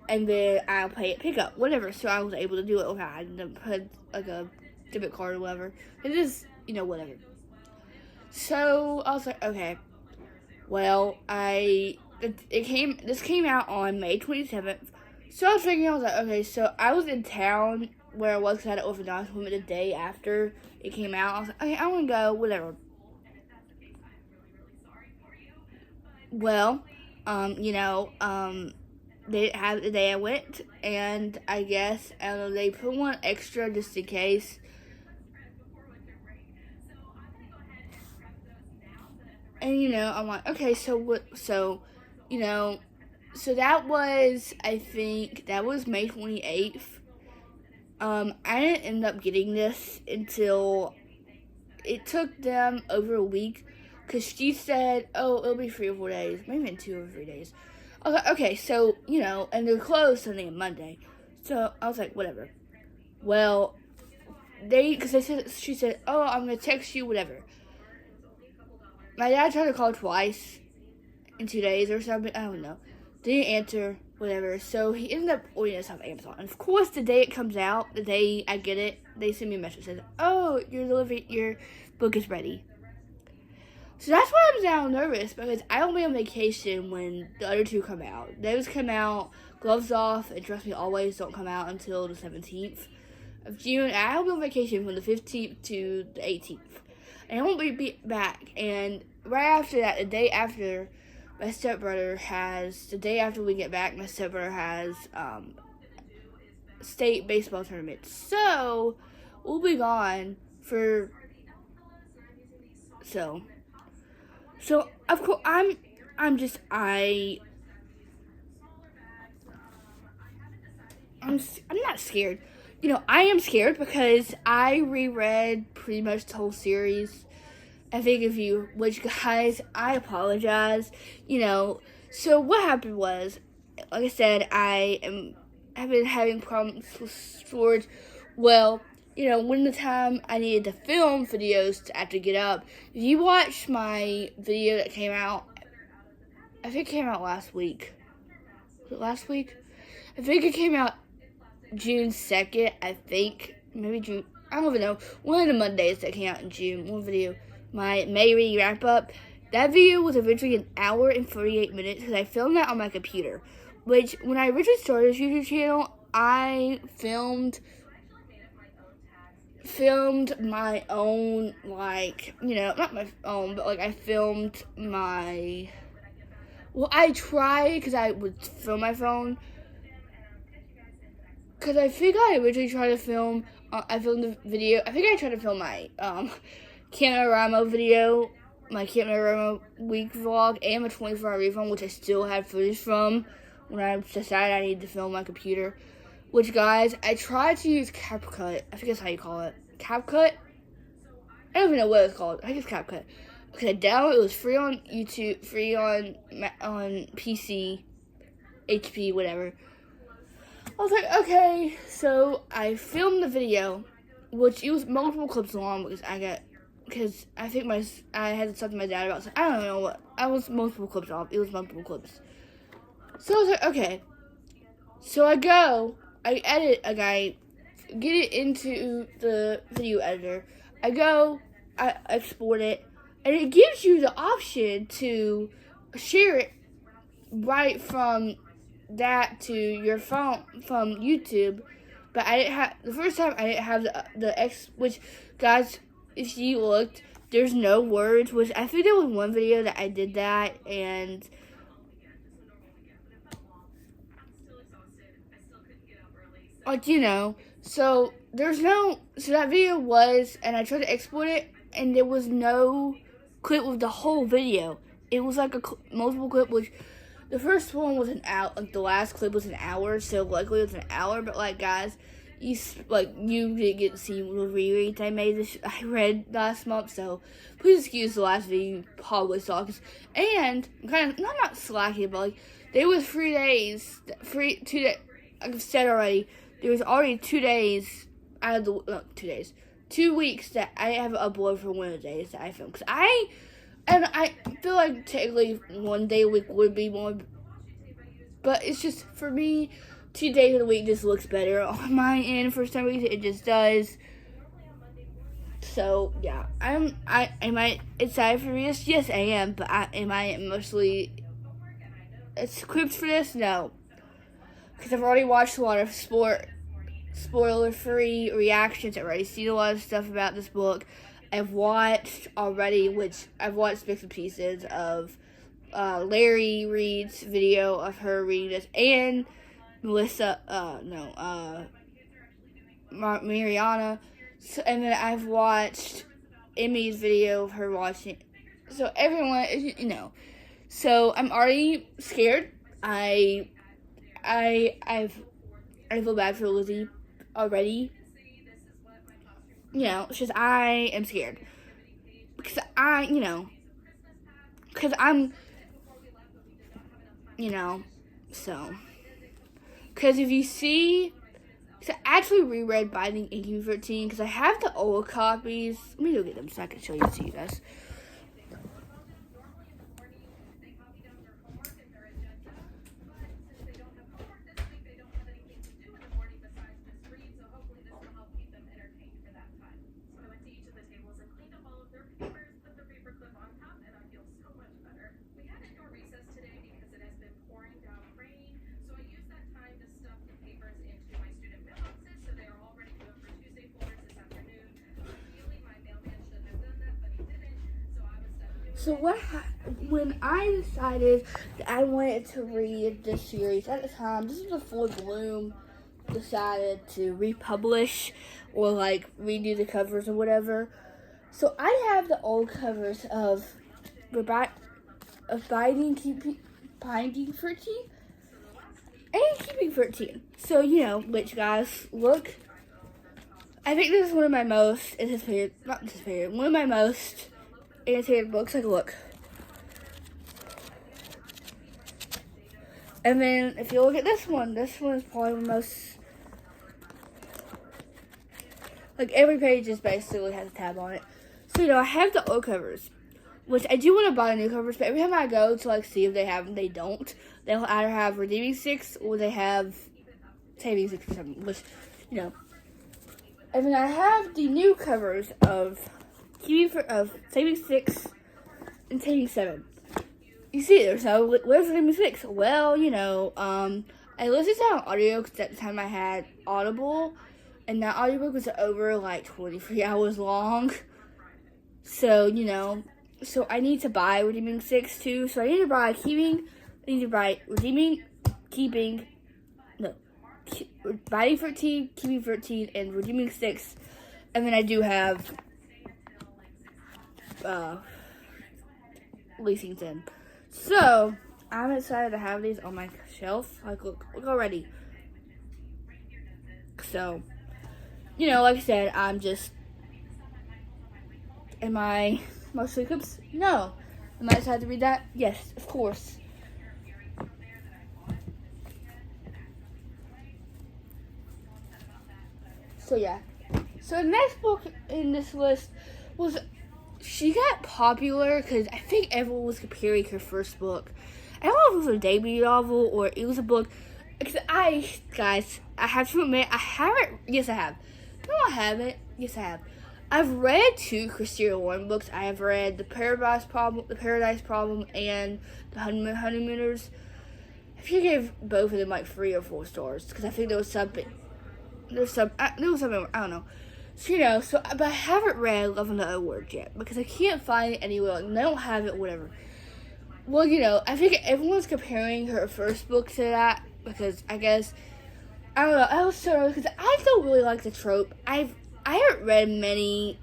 and then I'll pay it pick up, whatever. So I was able to do it. Okay, I didn't put like a debit card or whatever. It is, whatever. So I was like, okay. Well, this came out on May 27th. So I was thinking, I was like, okay, so I was in town where I was because I had an orthodontist appointment the day after it came out. I was like, okay, I want to go, whatever. Well, they didn't have the day I went, and I guess, I don't know, they put one extra just in case. And, I'm like, okay, so that was, I think, that was May 28th. I didn't end up getting this until, it took them over a week, because she said, oh, it'll be 3 or 4 days, maybe even 2 or 3 days. I was like, okay, so, and they're closed Sunday and Monday. So I was like, whatever. Well, she said, oh, I'm going to text you, whatever. My dad tried to call twice in 2 days or something. I don't know. Didn't answer, whatever. So he ended up ordering this off Amazon. And of course, the day it comes out, the day I get it, they send me a message that says, oh, your book is ready. So that's why I'm now nervous, because I will be on vacation when the other two come out. Those come out, Gloves Off and Trust Me Always don't come out until the 17th of June. And I will be on vacation from the 15th to the 18th. And I won't be back. And right after that, the day after we get back, my stepbrother has state baseball tournament. So we'll be gone for So of course I'm not scared. I am scared because I reread pretty much the whole series. I think which guys, I apologize. So what happened was, like I said, I've been having problems with storage. Well, when the time I needed to film videos to have to get up. If you watch my video that came out, I think it came out last week. Was it last week? I think it came out June 2nd, I think. Maybe June. I don't even know. One of the Mondays that came out in June. One video. My May wrap up. That video was originally 1 hour and 48 minutes because I filmed that on my computer. Which, when I originally started this YouTube channel, I filmed my own, not my own, but I filmed I tried, because I would film my phone, because I think I originally tried to film, I filmed the video, I think I tried to film my Canorama video, my Canorama week vlog, and my 24-hour refund, which I still have footage from when I decided I needed to film my computer. Which, guys, I tried to use CapCut. I think that's how you call it. CapCut? I don't even know what it's called. I think it's CapCut. Okay, it was free on YouTube, free on PC, HP, whatever. I was like, okay. So I filmed the video, which it was multiple clips long because I think I had to talk to my dad about. So I don't know what. I was multiple clips off. It was multiple clips. So I was like, okay. So I edit, get it into the video editor. I export it, and it gives you the option to share it right from that to your phone from YouTube. But I didn't have, the first time I didn't have which, guys, if you looked, there's no words, which I think there was one video that I did that, and so that video was, and I tried to export it, and there was no clip with the whole video. It was like multiple clip, which the first one was an hour, like the last clip was an hour, so likely it was an hour, but like, guys, you didn't get to see the rereads I read last month, so please excuse the last video you probably saw, and I'm kind of, not slacking, but like, there was 2 days, like I've said already, there was already 2 days out of the, 2 weeks that I haven't uploaded for one of the days that I filmed. Because I feel like technically 1 day a week would be more, but it's just, for me, 2 days of the week just looks better on my end for some reason. It just does. So, yeah. Am I excited for this? Yes, I am, but am I emotionally equipped for this? No. Because I've already watched a lot of spoiler-free reactions. I've already seen a lot of stuff about this book. I've watched bits and pieces of Larry Reed's video of her reading this, and Mariana. So, and then I've watched Emmy's video of her watching. So everyone, So I'm already scared. I feel bad for Lizzie already. It's just I am scared. Because so. Because if you see, I actually reread Binding 1813 because I have the old copies. Let me go get them so I can show you to you guys. So when I decided that I wanted to read this series, at the time, this was before Bloom decided to republish or like redo the covers or whatever. So I have the old covers of Binding 13 and Keeping 13. So, which, guys, look. I think this is one of my most one of my most annotated books. Like, look. And then if you look at this one is probably the most, like, every page just basically has a tab on it. So, I have the old covers, which I do want to buy new covers, but every time I go to, like, see if they have them, they don't. They'll either have Redeeming 6 or they have Saving 6 or something, which, And then I have the new covers of Saving 6 and Saving 7. You see there, so where's Redeeming 6? Well, I listened to it on audio because at the time I had Audible, and that audiobook was over, like, 23 hours long. So, so I need to buy Redeeming 6 too. So I need to buy Redeeming, Body 13, Keeping 13, and Redeeming 6. And then I do have Lexington. So, I'm excited to have these on my shelf. Like, look already. So, like I said, I'm just... Am I mostly clips? No. Am I excited to read that? Yes, of course. So, yeah. So, the next book in this list was... She got popular because I think everyone was comparing her first book. I don't know if it was a debut novel or it was a book. Because I have to admit, I haven't. Yes, I have. No, I haven't. Yes, I have. I've read 2 Christina Lauren books. I have read The Paradise Problem, and The Honeymooners. I think I gave both of them like 3 or 4 stars because I think there was something. There was something. I don't know. So, but I haven't read Love in the O Word yet because I can't find it anywhere. And they don't have it, whatever. Well, I think everyone's comparing her first book to that because I guess, I don't know, I was so because I don't really like the trope. I haven't read many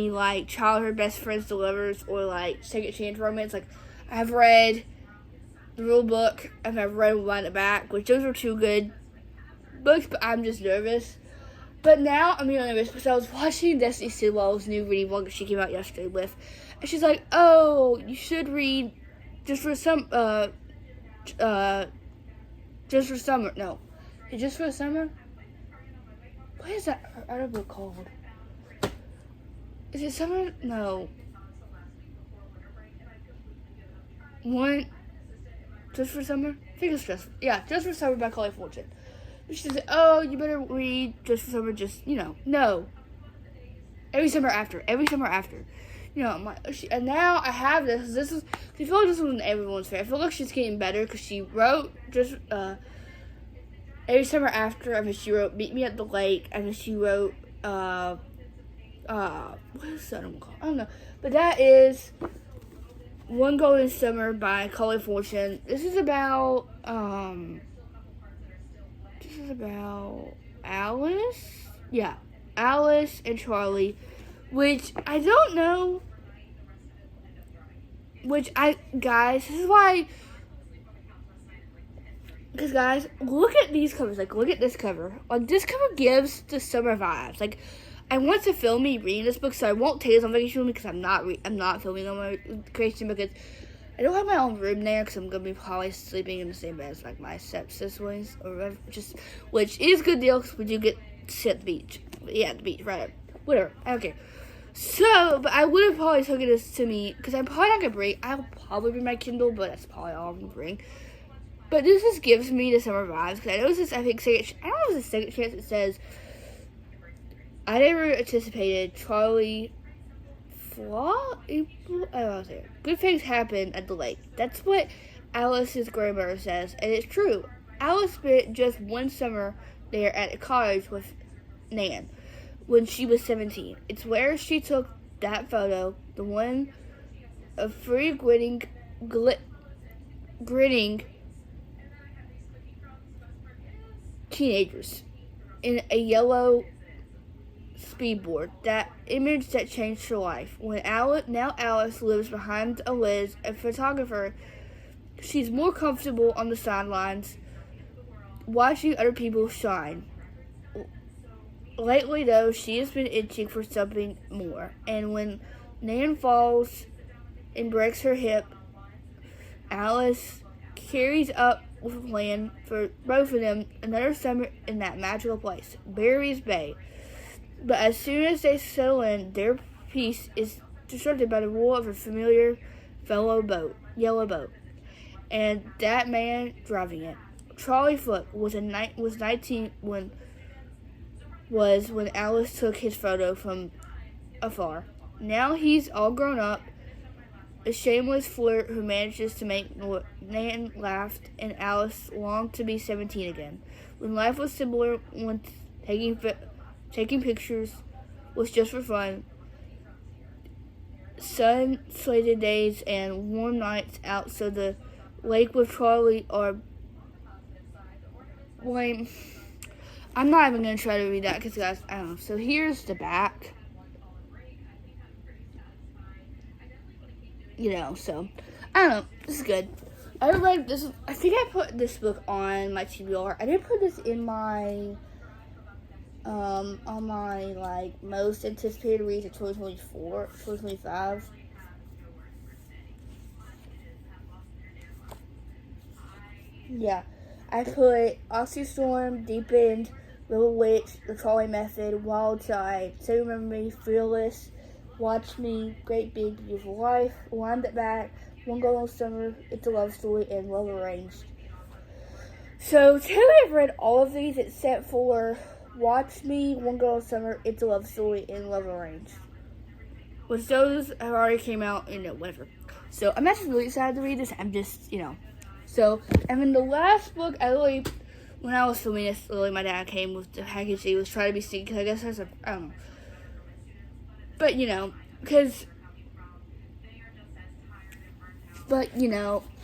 like childhood best friends to lovers or like second chance romance. Like, I've read The Real Book and I've read Wind It Back, which those are 2 good books, but I'm just nervous. But now I'm really nervous because I was watching Destiny Sidwell's new reading vlog that she came out yesterday with, and she's like, "Oh, you should read Just for Summer." Just for Summer. No, Just for Summer. What is that other book called? Is it Summer? No. One. Just for Summer. I think it's Just for Summer by Chloe Fortune. She says, "Oh, you better read Just for Summer, no. Every summer after. I'm like, and now I have this. I feel like this wasn't everyone's favorite. I feel like she's getting better because she wrote just, Every Summer After. I mean, she wrote Meet Me at the Lake. I mean, she wrote, what is that one called? I don't know. But that is One Golden Summer by Chloe Fortune. This is about Alice. Yeah, Alice and Charlie, which I don't know. Guys, this is why. Because guys, look at these covers. Like, look at this cover. Like, this cover gives the summer vibes. Like, I want to film me reading this book, so I won't take this on vacation with me because I'm not filming on my vacation because I don't have my own room there because I'm gonna be probably sleeping in the same bed as like my stepsiblings or whatever, which is a good deal because we do get to sit at the beach. Yeah, the beach, right? Whatever. I don't care. So, but I would have probably taken this to me because I'm probably not gonna bring. I'll probably bring my Kindle, but that's probably all I'm gonna bring. But this just gives me the summer vibes because I know this. I think I don't know if it's a second chance. It says, "I never anticipated Charlie." Good things happen at the lake. That's what Alice's grandmother says, and it's true. Alice spent just one summer there at a cottage with Nan when she was 17. It's where she took that photo, the one of 3 grinning teenagers in a yellow speedboard, that image that changed her life. Now Alice lives behind a Liz, a photographer. She's more comfortable on the sidelines, watching other people shine. Lately, though, she has been itching for something more. And when Nan falls and breaks her hip, Alice carries up with a plan for both of them another summer in that magical place, Barry's Bay. But as soon as they settle in, their peace is disrupted by the roar of a familiar yellow boat, and that man driving it. Charlie Foote was 19 when Alice took his photo from afar. Now he's all grown up, a shameless flirt who manages to make Nan laugh and Alice long to be 17 again. When life was simpler, when taking pictures was just for fun. Sun-slated days and warm nights out so the lake with Charlie are Well, I'm not even going to try to read that because, guys, I don't know. So here's the back. So I don't know. This is good. I read this. I think I put this book on my TBR. I didn't put this in my on my like most anticipated reads of 2024, 2025. Yeah, I put Oxy Storm, Deep End, Little Witch, The Trolley Method, Wild Side, Say Remember Me, Fearless, Watch Me, Great Big Beautiful Life, Wind It Back, One Golden Summer, It's a Love Story, and Well Arranged. So today I've read all of these except for Watch Me, One Golden Summer, It's a Love Story, and Love Arranged. Which those have already came out, whatever. So I'm actually really excited to read this. I'm just, So, and then the last book, when I was filming this, my dad came with the package. He was trying to be sneaky, because I guess I don't know. But,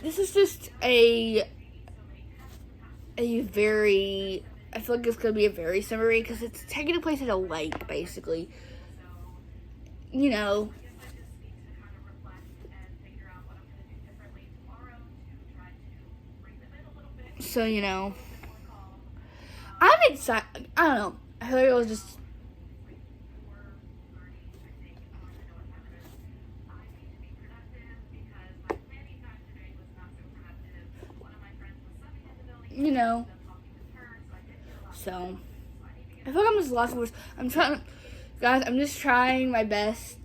this is just a very, I feel like it's going to be a very summary, because it's taking place at a lake, basically. So, I'm excited. I don't know. I feel like it was just. So I feel like I'm just lost for words. Guys, I'm just trying my best.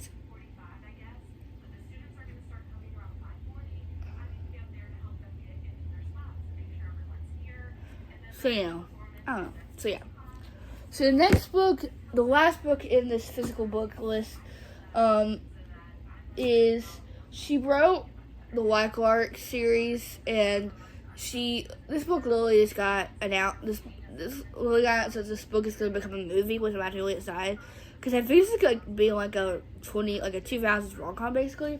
So, I don't know. So, yeah. So, the next book, the last book in this physical book list, is She Wrote the White Lark series, and this book literally just got announced. This literally got announced that this book is going to become a movie, which I'm actually really excited, because I think it's going to be like a 2000s rom-com, basically,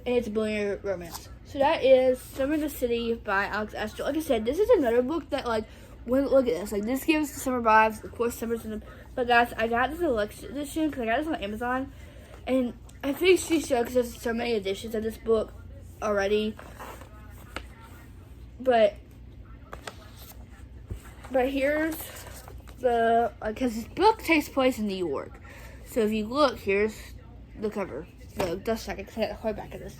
and it's a billionaire romance. So that is Summer in the City by Alex Astor. Like I said, this is another book that, look at this. This gives the summer vibes. Of course, summer's in the... But, guys, I got this deluxe edition because I got this on Amazon. And I think she showed because there's so many editions of this book already. But here's because this book takes place in New York. So if you look, here's the cover. The dust jacket, because I got the hardback of this.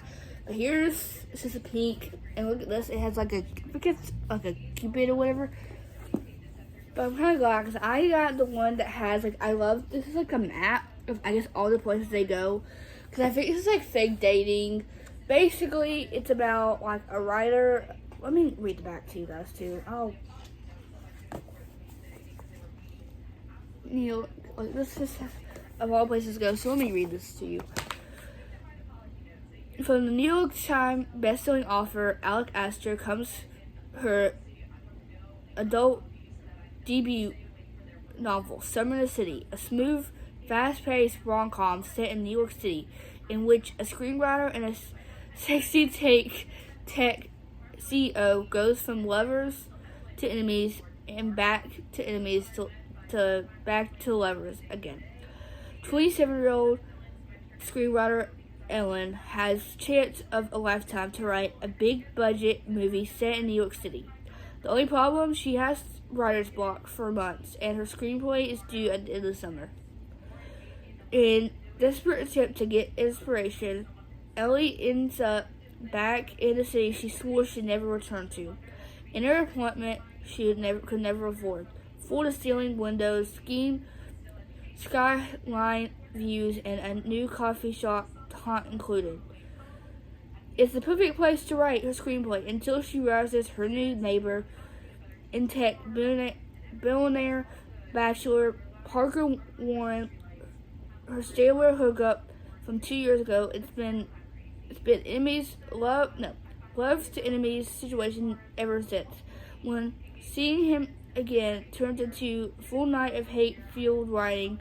But this is a pink, and look at this. It has a cupid or whatever. But I'm kind of glad because I got the one that has this is a map of all the places they go. Because I think this is fake dating. Basically, it's about a writer. Let me read the back to you guys too. This is of all places to go. So let me read this to you. From the New York Times bestselling author Alex Astor comes her adult debut novel, Summer in the City, a smooth, fast-paced rom-com set in New York City, in which a screenwriter and a sexy tech CEO goes from lovers to enemies and back to enemies to back to lovers again. 27-year-old screenwriter Ellen has chance of a lifetime to write a big-budget movie set in New York City. The only problem, she has writer's block for months, and her screenplay is due at the end of the summer. In desperate attempt to get inspiration, Ellie ends up back in the city she swore she'd never return to. In her apartment she could never afford, floor-to-ceiling windows, skiing skyline views, and a new coffee shop haunt included. It's the perfect place to write her screenplay until she realizes her new neighbor in tech, billionaire bachelor Parker Warren, her stellar hookup from 2 years ago. It's been loves to enemies situation ever since. When seeing him again turns into a full night of hate-fueled writing,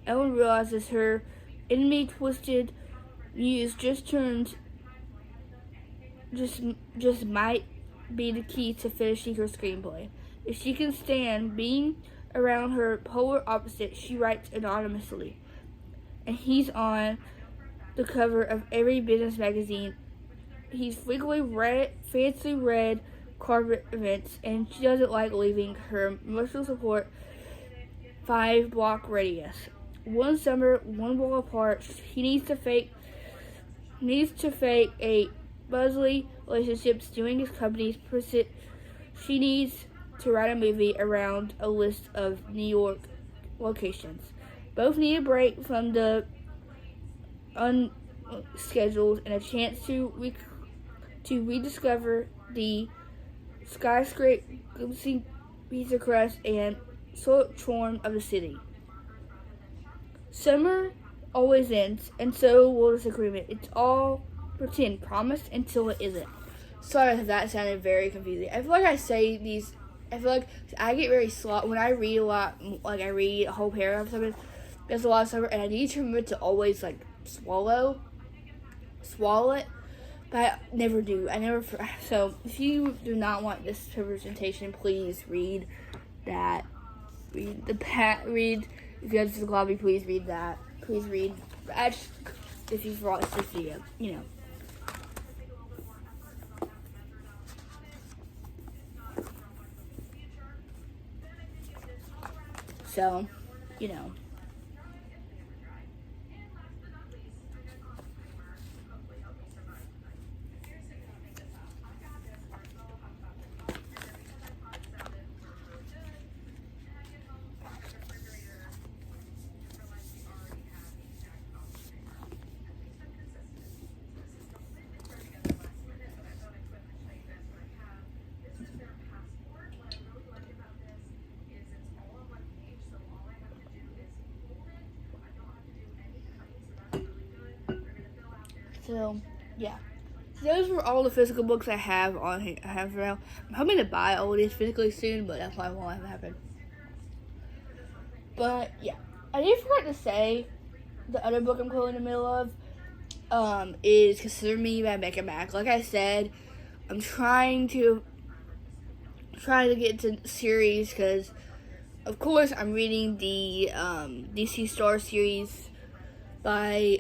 Ellen realizes her enemy twisted muse just might be the key to finishing her screenplay. If she can stand being around her polar opposite, she writes anonymously. And he's on the cover of every business magazine. He's frequently fancy red carpet events, and she doesn't like leaving her emotional support 5-block radius. One summer, one wall apart, he needs to fake a buzzly relationships doing his company's pursuit. She needs to write a movie around a list of New York locations. Both need a break from the unscheduled and a chance to rediscover the skyscraper pizza crust and salt charm of the city. Summer always ends, and so will disagreement. It's all pretend, promised until it isn't. Sorry if that sounded very confusing. I feel like I say these. I feel like I get very slow when I read a lot. Like I read a whole paragraph of something. There's a lot of summer, and I need to remember to always like swallow it. But I never do. So if you do not want this representation, please read that. Read if you have to the lobby, please read that. Please read. If you've watched this video, So, yeah. So those were all the physical books I have on here. I have around. I'm hoping to buy all of these physically soon, but that probably won't happen. But yeah, I did forget to say the other book I'm currently in the middle of is Consider Me by Becca Mack. Like I said, I'm trying to get to series because, of course, I'm reading the DC Star series by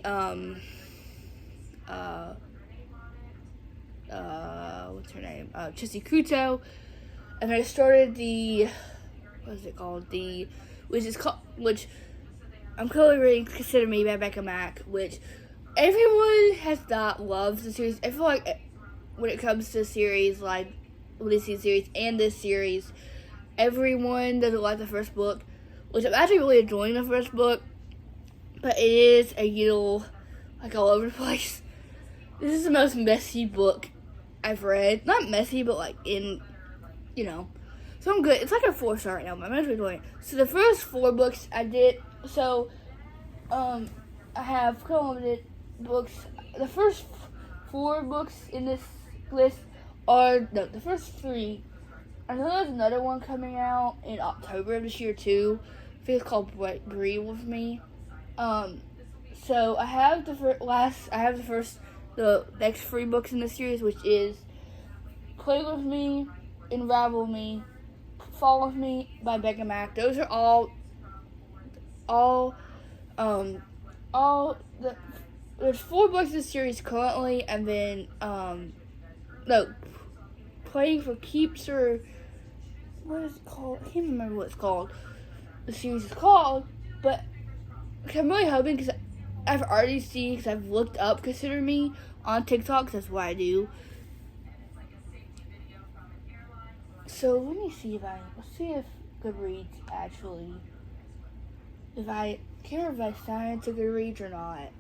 what's her name? Chissy Kuto. And I started which I'm currently reading Consider Me by Becca Mack, which everyone has not loved the series. I feel like when it comes to series like DC series and this series, everyone doesn't like the first book, which I'm actually really enjoying the first book, but it is a little like all over the place. This is the most messy book I've read. Not messy, but like So I'm good. It's like a 4-star right now. I'm actually enjoying it. So the first 4 books I did. So, I have limited books. The first 4 books in this list are the first 3. I know there's another one coming out in October of this year too. I think it's called Breathe With Me. So I have the next 3 books in the series, which is Play With Me, Unravel Me, Fall With Me by Becca Mack. Those are there's 4 books in the series currently, and then Playing for Keeps, or what is it called? I can't remember what it's called. The series is called, but I'm really hoping, because I've already seen, because I've looked up Consider Me on TikTok, that's what I do. So let's see if Goodreads actually, I can't remember if I signed to Goodreads or not.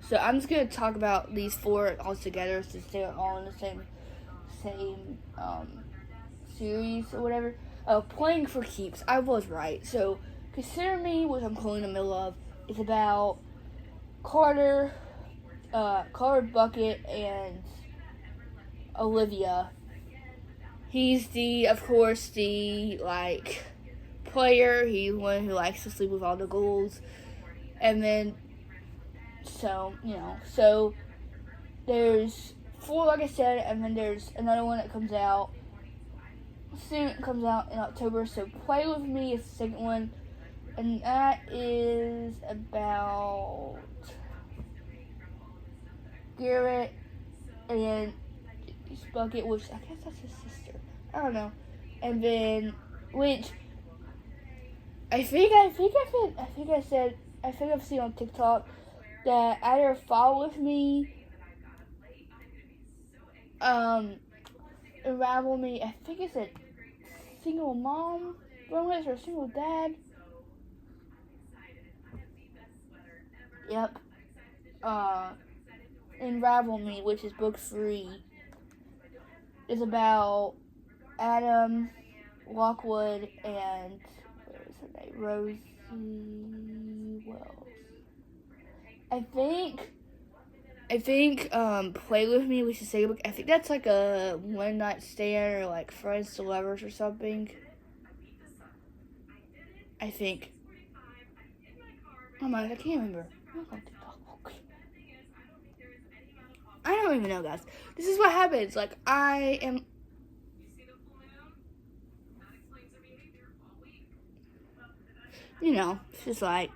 So I'm just going to talk about these 4 all together since they're all in the same series or whatever. Playing for Keeps. I was right. So Consider Me, which I'm currently in the middle of, is about Carter, Bucket, and Olivia. He's of course, the player. He's one who likes to sleep with all the ghouls. And then, so there's 4, like I said, and then there's another one that comes out soon. It comes out in October. So Play With Me is the second one, and that is about Garrett and Bucket, which I guess that's his sister. I don't know. And then, which I think I've seen on TikTok that either Fall With Me, Unravel Me. I think it's a single mom romance or a single dad. Yep. Unravel Me, which is book 3, is about Adam, Lockwood, and what was her name? Rosie Wells. I think Play With Me, which is a second book. I think that's like a one night stand or like friends to lovers or something. I think. Oh my, I can't remember. I don't even know, guys. This is what happens. Like, I am. You know, it's just like.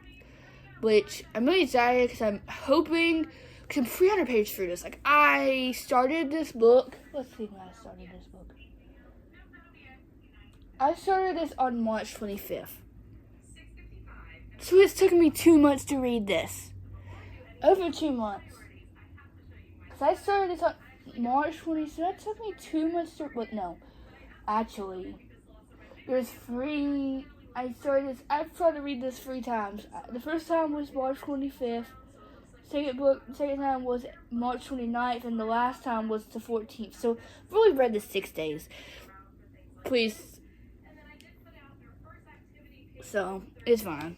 Which I'm really excited because I'm hoping. Because I'm 300 pages through this. Like, I started this book. Let's see when I started this book. I started this on March 25th. So it's taken me 2 months to read this. Over 2 months. Because I started this on March 26th. That took me 2 months to... But no. Actually. There's 3... I've tried to read this 3 times. The first time was March 25th. Second time was March 29th. And the last time was the 14th. So I've really read this 6 days. Please. So, it's fine.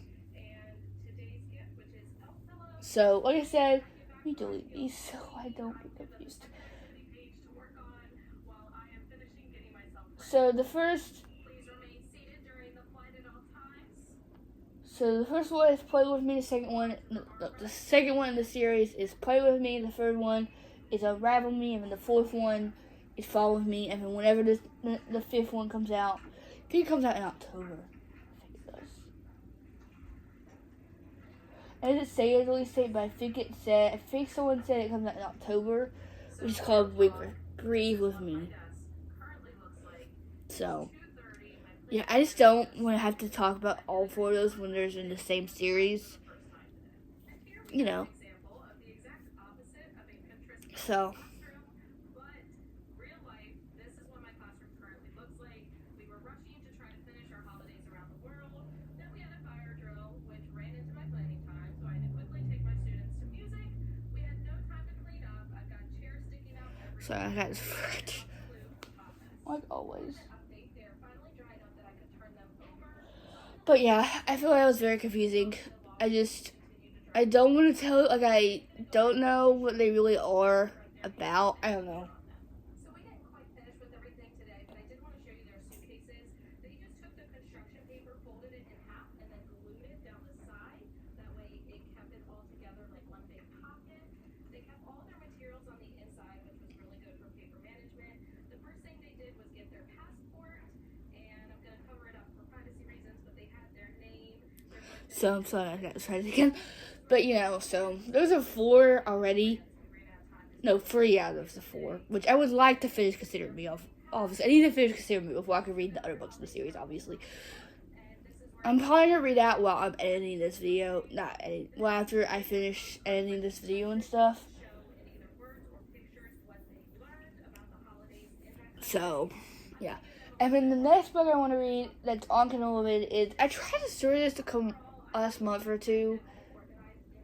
So, like I said, let me delete these so I don't get confused. So the first one is Play With Me. The second one in the series is Play With Me. The third one is Unravel Me, and then the fourth one is Fall With Me. And then whenever the fifth one comes out, I think it comes out in October. I didn't say it release date, but I think someone said it comes out in October, which is called Breathe With Me. So, yeah, I just don't want to have to talk about all 4 of those when they're in the same series. You know. So. So I got this fridge. Like always. But yeah, I feel like that was very confusing. I don't want to tell, like, I don't know what they really are about. I don't know. So I'm sorry I got to try it again. But you know, so those are 4 already. No, 3 out of the 4. Which I would like to finish Consider Me off. Obviously, I need to finish Consider Me before I can read the other books in the series, obviously. I'm probably gonna read that while I'm editing this video. Well, after I finish editing this video and stuff. So, yeah. And then the next book I want to read that's on Kindle Unlimited is, I tried to start this to come last month or 2.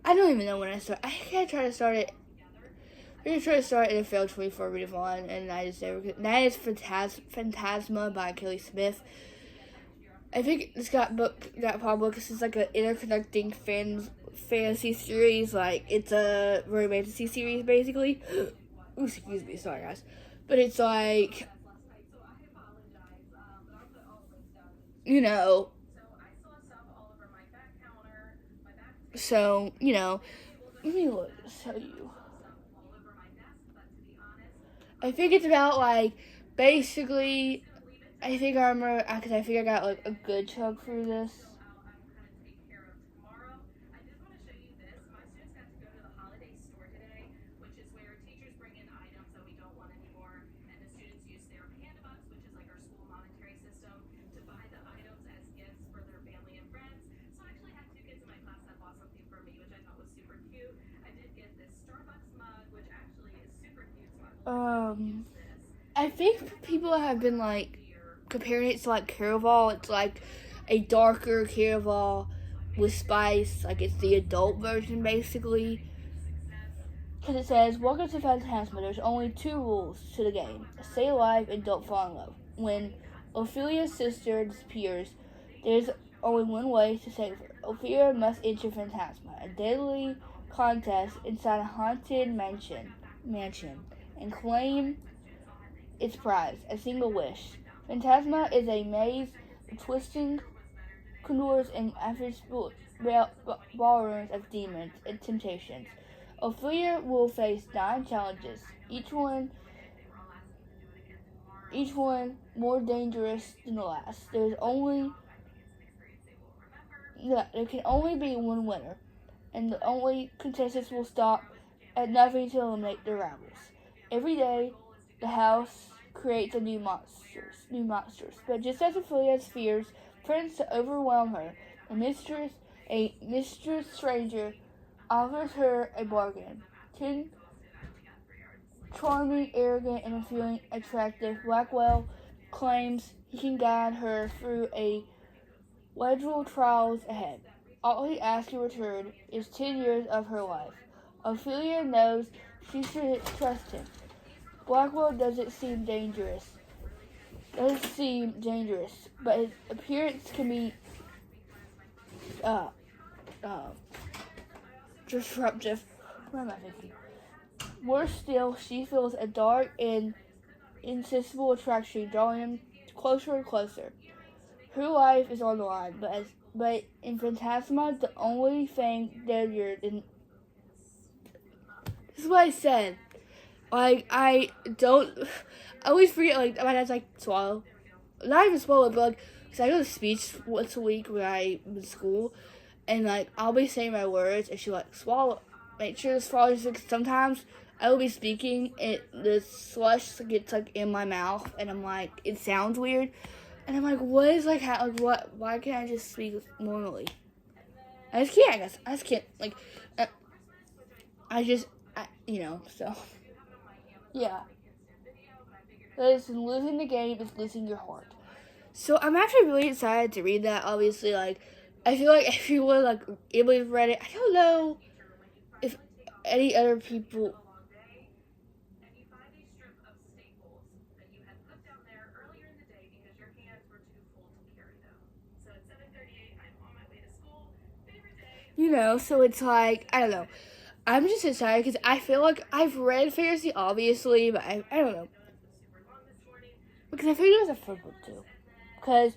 I don't even know when I started. I think I tried to start it. I tried to start it and it failed 24 readathon, and I just never could. That is Phantasma by Kelly Smith. I think this got published. This is like an interconnecting fantasy series. Like, it's a romantasy series, basically. Ooh, excuse me, sorry guys. But it's like, you know, so, you know, let me show you. I think it's about, like, basically, I think I remember because I think I got like a good chunk through this. I think people have been like comparing it to like Caraval. It's like a darker Caraval with spice. Like it's the adult version basically. Because it says, "Welcome to Phantasma. There's only 2 rules to the game: stay alive and don't fall in love. When Ophelia's sister disappears, there's only one way to save her. Ophelia must enter Phantasma, a deadly contest inside a haunted mansion, and claim its prize, a single wish. Phantasma is a maze of twisting corridors and unfinished ballrooms of demons and temptations. Ophelia will face 9 challenges, each one more dangerous than the last. There can only be one winner, and the only contestants will stop at nothing to eliminate their rivals. Every day, the house creates new monsters. But just as Ophelia's fears threatens to overwhelm her, a mistress stranger offers her a bargain. 10 charming, arrogant, and feeling attractive, Blackwell claims he can guide her through a legal trials ahead. All he asks in return is 10 years of her life. Ophelia knows she should trust him. Blackwell doesn't seem dangerous, but his appearance can be disruptive. What am I thinking? Worse still, she feels a dark and insatiable attraction drawing him closer and closer. Her life is on the line, but in Phantasma, the only thing deadlier than this is what I said. Like I always forget. Like my dad's like swallow, not even swallow, but like cause I go to speech once a week when I'm in school, and like I'll be saying my words, and she'll like swallow. Make sure to swallow. Sometimes I will be speaking, and the slush gets like in my mouth, and I'm like, it sounds weird, and I'm like, what is like how like what? Why can't I just speak normally? I just can't. I guess I just can't. Like, so yeah. Listen, losing the game is losing your heart. So I'm actually really excited to read that. Obviously, like I feel like everyone like everybody's read it. I don't know if any other people. So it's like I don't know. I'm just excited because I feel like I've read fantasy, obviously, but I don't know. Because I figured it was a fun book too. Because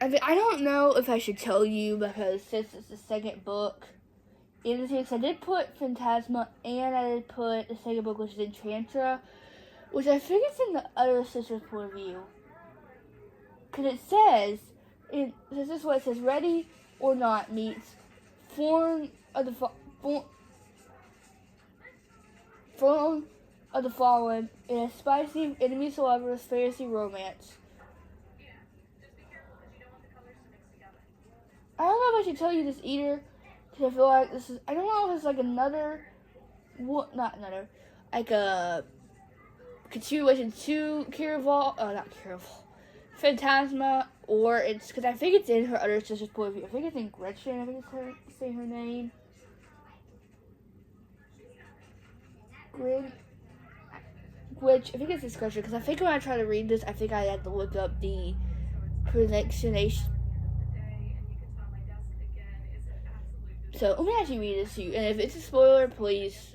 I don't know if I should tell you because since it's the second book in the series, I did put Phantasma and I did put the second book, which is Enchantra, which I think it's in the other sister's point of view. Because this is what it says: Ready or Not meets Form of the Fallen in a spicy enemies to lovers fantasy romance. I don't know if I should tell you this either, because I feel like this is. I don't know if it's like like a continuation to not Caraval, Phantasma, or it's because I think it's in her other sister's point of view. I think it's in Gretchen. I think it's her saying her name. Which I think it's discussion because I think when I try to read this, I think I had to look up the pronunciation. So let me actually read this to you, and if it's a spoiler, please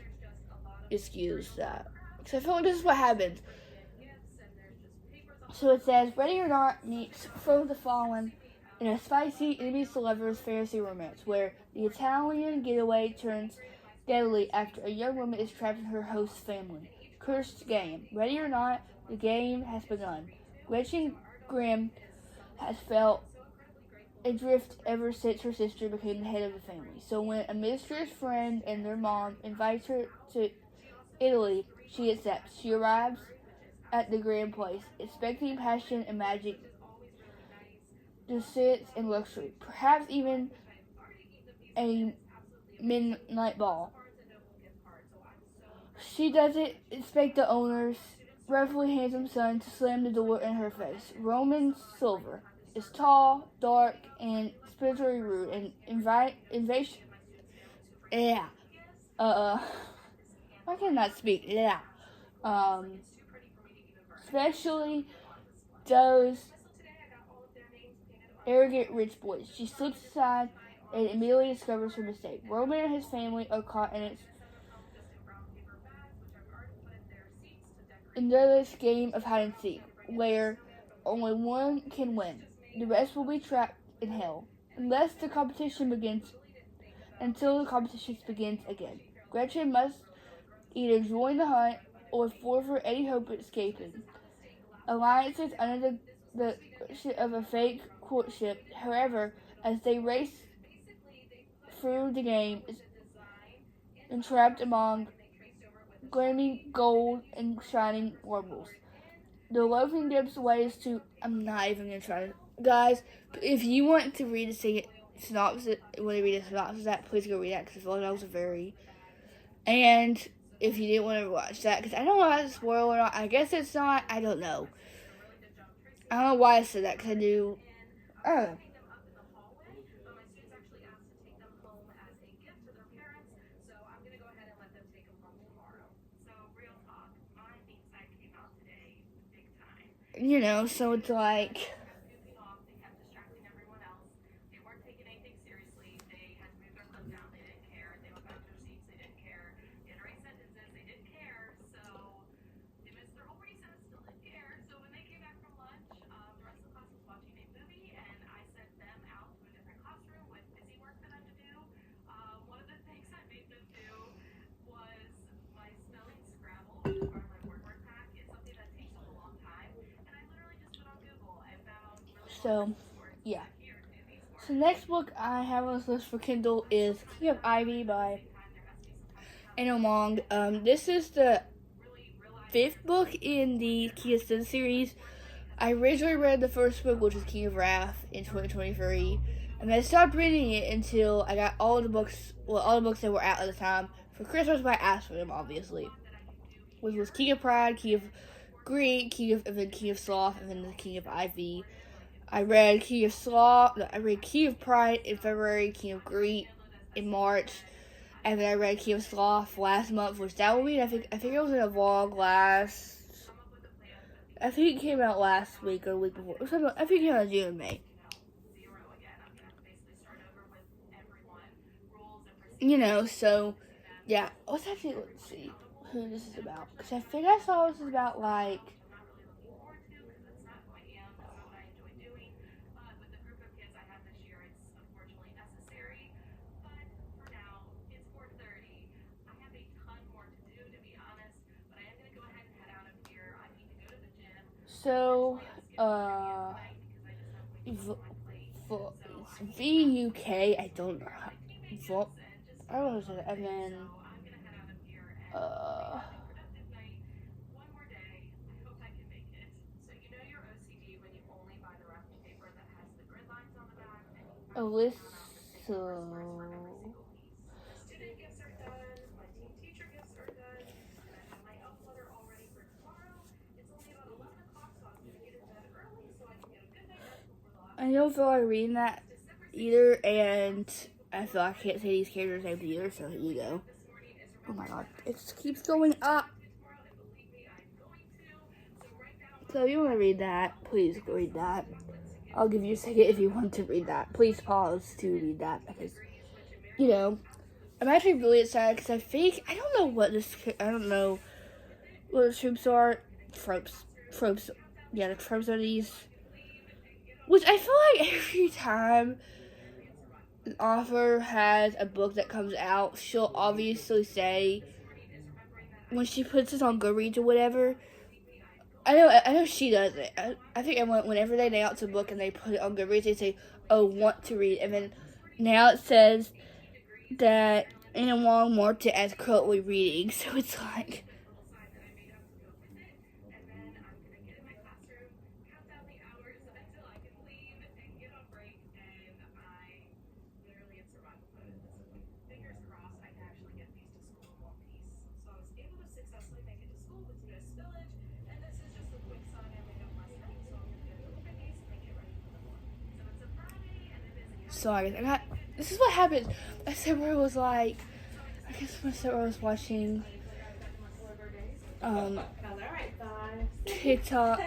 excuse that. Because I feel like this is what happens. So it says, Ready or Not meets From the Fallen in a spicy enemies to lovers fantasy romance, where the Italian getaway turns deadly after a young woman is trapped in her host's family. cursed game. Ready or not, the game has begun. Gretchen Grimm has felt adrift ever since her sister became the head of the family. So when a mistress friend and their mom invites her to Italy, she accepts. She arrives at the grand place, expecting passion and magic, descents and luxury, perhaps even a midnight ball. She doesn't expect the owner's roughly handsome son to slam the door in her face. Roman Silver is tall, dark, and spiritually rude, and invasion. Yeah. I cannot speak. Yeah. Especially those arrogant rich boys. She slips aside and immediately discovers her mistake. Roman and his family are caught in this game of hide and seek, where only one can win. The rest will be trapped in hell, until the competition begins again. Gretchen must either join the hunt or forfeit any hope of escaping. Alliances under the of a fake courtship, however, as they race through the game, is entrapped among gleaming gold and shining marbles. The loafing dips ways to. I'm not even gonna try to. Guys, if you want to read the synopsis, want to read a synopsis of that, please go read that because I feel like that was very. And if you didn't want to watch that, because I don't know how to spoil or not, I guess it's not. I don't know. I don't know why I said that because I do. I don't know. You know, so it's like. So, yeah. So, next book I have on this list for Kindle is King of Ivy by Anno Mong. This is the 5th book in the King of Sin series. I originally read the first book, which was King of Wrath, in 2023. And I stopped reading it until I got all the books that were out at the time for Christmas, but I asked for them, obviously. Which was King of Pride, King of Greed, and then King of Sloth, and then the King of Ivy. I read King of Pride in February, King of Greed in March, and then I read King of Sloth last month, which that will be, I think it was in a vlog I think it came out last week or the week before. I think it came out in June or May. You know, so, yeah. Let's see who this is about. Because I think I saw this is about, like, so, it's VUK, I don't know how, I don't know what it, and then, Alyssa. I don't feel like reading that either, and I feel like I can't say these characters' names either, so here you go. Oh my god, it keeps going up. So if you want to read that, please go read that. I'll give you a second if you want to read that. Please pause to read that because, you know, I'm actually really excited because I don't know what the tropes are. Tropes. Yeah, the tropes are these. Which I feel like every time an author has a book that comes out, she'll obviously say when she puts it on Goodreads or whatever. I know she does it. I think whenever they announce a book and they put it on Goodreads, they say, "Oh, want to read," and then now it says that Anna Wong marked it as currently reading. So it's like. So this is what happened. My summer was like, I guess my summer was watching TikTok,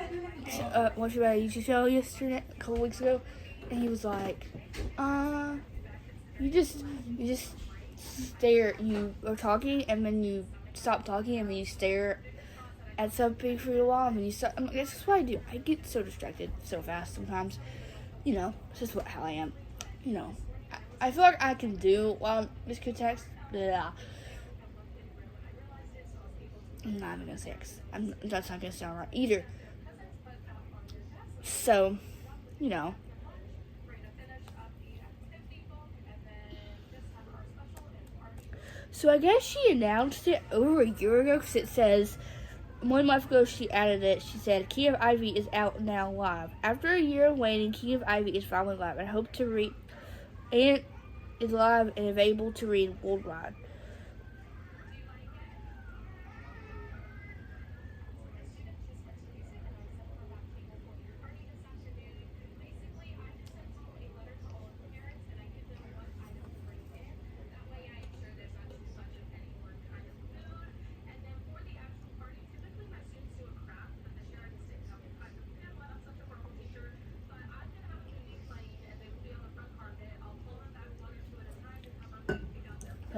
watching my YouTube show yesterday, a couple weeks ago, and he was like, you just stare. You are talking, and then you stop talking, and then you stare at something for a while, and then you start. I mean, this is what I do. I get so distracted so fast sometimes. It's just how I am. I feel like I can do while Miss Q text. Blah. I'm not even gonna say X. That's not gonna sound right either. So, So I guess she announced it over a year ago because it says 1 month ago she added it. She said Key of Ivy is out now live. After a year of waiting, Key of Ivy is finally live. I hope to read and is live and available to read worldwide.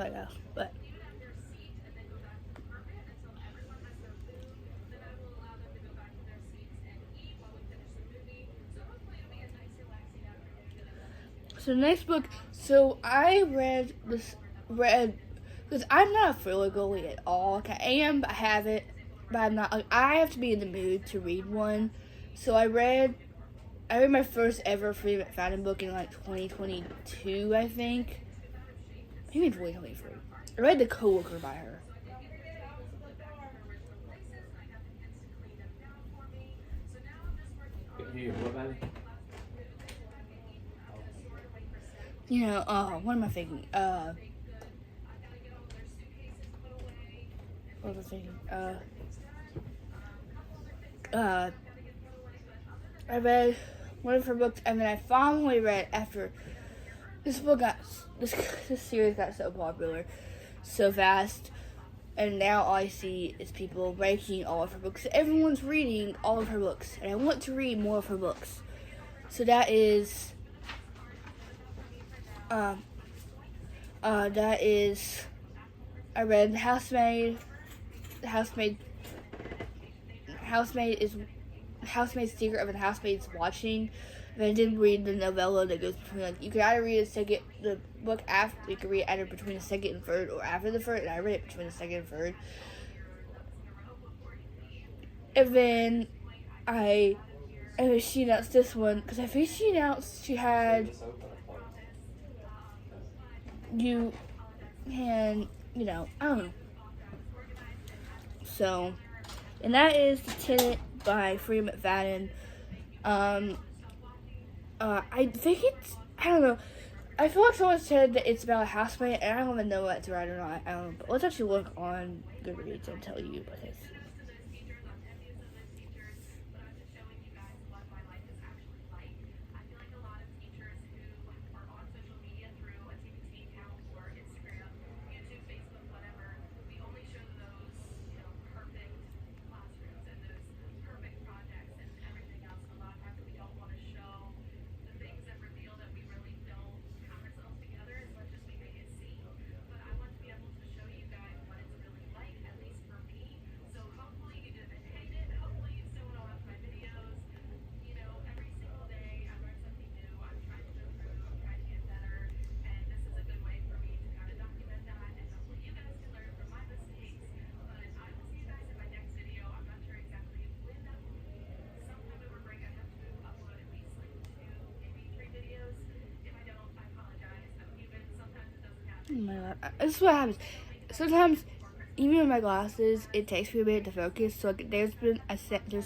I know, but so the next book. So I read because I'm not a thriller girly at all. Like, I am, I have it, but I'm not. Like, I have to be in the mood to read one. So I read my first ever Freedom McFadden book in like 2022, I think. Maybe 2023. I read The Coworker by her. What am I thinking? What was I thinking? I read one of her books, and then I finally read after this series got so popular so fast, and now all I see is people ranking all of her books. Everyone's reading all of her books, and I want to read more of her books. So that is I read Housemaid's Secret of a Housemaid's Watching. And I didn't read the novella that goes between, you could either read the book after, you could read either between the second and third or after the third, and I read it between the second and third. And then she announced this one, because I think she announced she had I don't know. So, and that is The Tenant by Freedom McFadden. I think I don't know. I feel like someone said that it's about a housemate, and I don't even know if that's right or not. I don't know. But let's actually look on Goodreads and tell you what it is. Oh my god, this is what happens. Sometimes, even with my glasses, it takes me a minute to focus. So like, there's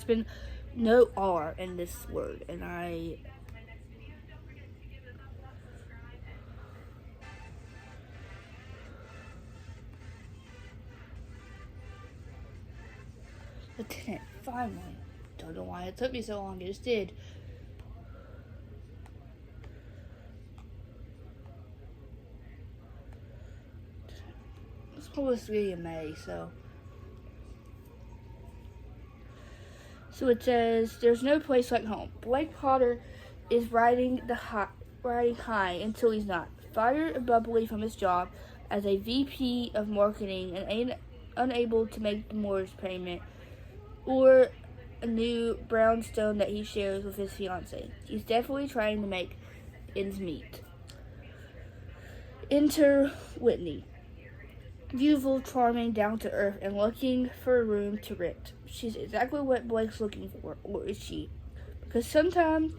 been no R in this word, and Lieutenant, finally. Don't know why it took me so long. It just did. It's supposed to be in May, so. So it says, "There's no place like home." Blake Potter is riding high until he's not. Fired and bubbly from his job as a VP of marketing and unable to make the mortgage payment or a new brownstone that he shares with his fiancée. He's definitely trying to make ends meet. Enter Whitney. Beautiful, charming, down to earth, and looking for a room to rent. She's exactly what Blake's looking for, or is she? Because sometimes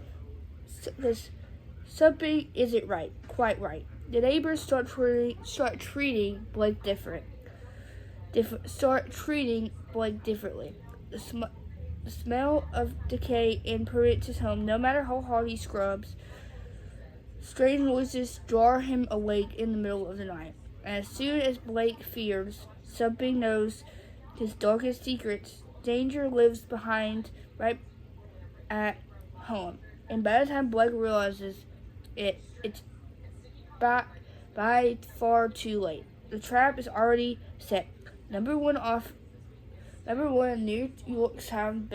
something isn't quite right. The neighbors start treating Blake differently. The smell of decay permeates his home, no matter how hard he scrubs. Strange noises jar him awake in the middle of the night. And as soon as Blake fears something knows his darkest secrets, danger lives behind right at home. And by the time Blake realizes it's by far too late. The trap is already set. Number one New York Times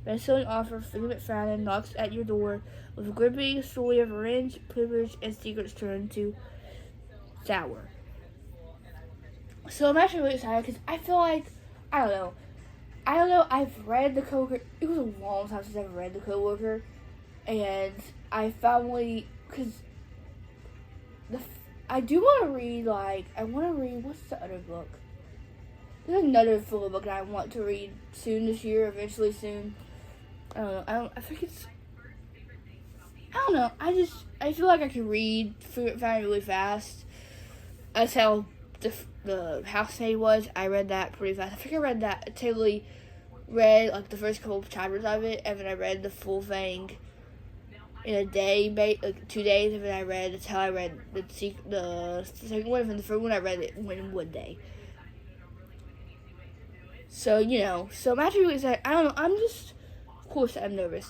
bestselling author Philip McFadden knocks at your door with a gripping story of revenge, privilege, and secrets turned to sour. So I'm actually really excited because I feel like I don't know. I've read The Coworker. It was a long time since I've read The Coworker, and I finally I do want to read what's the other book? There's another full book that I want to read soon this year, eventually soon. I don't know. I think it's. I don't know. I feel like I can read Family really fast. That's how the Housemaid was. I read that pretty fast. I think I read that. I totally read like the first couple of chapters of it, and then I read the full thing in a day, like 2 days. And then that's how I read the second one, and the first one I read it in 1 day. So so I'm actually really excited. I don't know. Of course, I'm nervous.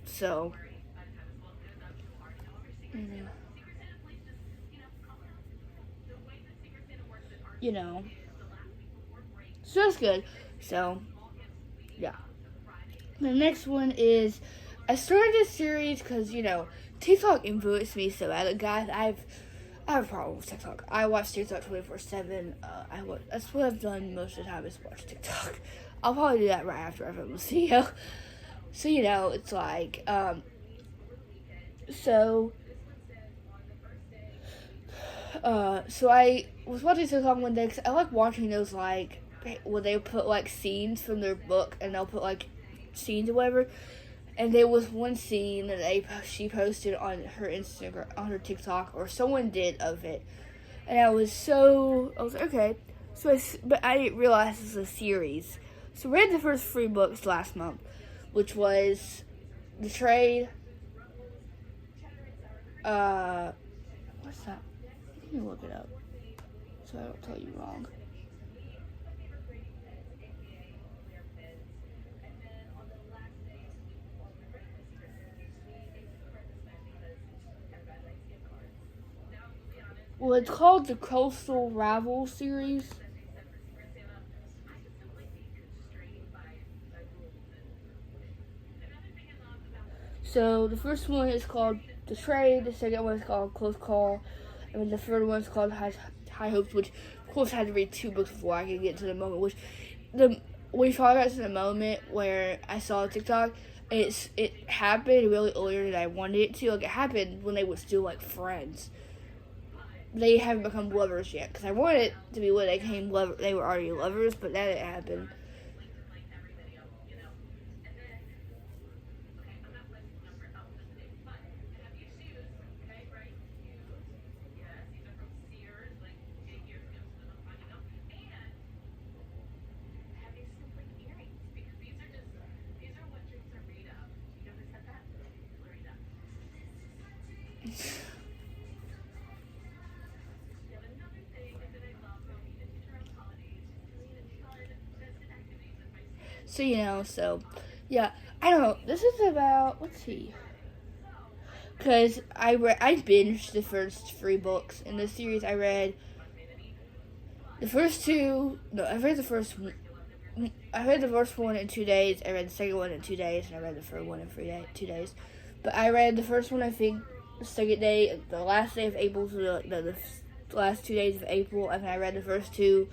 So. So that's good. So, yeah. The next one is, I started this series because, TikTok influenced me so bad. Guys, I have a problem with TikTok. I watch TikTok 24/7. That's what I've done most of the time is watch TikTok. I'll probably do that right after I film this video. So, it's like, so I was watching TikTok one day because I like watching those, like, where they put, like, scenes from their book, and they'll put, like, scenes or whatever. And there was one scene that she posted on her Instagram, on her TikTok, or someone did of it. And I was like, okay. But I didn't realize this was a series. So I read the first 3 books last month, which was The Trade. What's that? Let me look it up so I don't tell you wrong. Well, it's called the Coastal Ravel series. So the first one is called The Trade, the second one is called Close Call, and then the third one is called High Hopes, which of course I had to read 2 books before I could get to the moment, which we probably got to the moment where I saw TikTok. It happened really earlier than I wanted it to. Like, it happened when they were still, like, friends. They haven't become lovers yet, because I wanted it to be when they were already lovers, but that didn't happen. So yeah, I don't know. This is about, let's see, because I binged the first 3 books in the series. I read the first two. No, I read the first one. I read the first one in 2 days. I read the second one in 2 days, and I read the third one in 2 days. But I read the first one, I think, the second day, the last day of April, to the last 2 days of April, and I read the first two,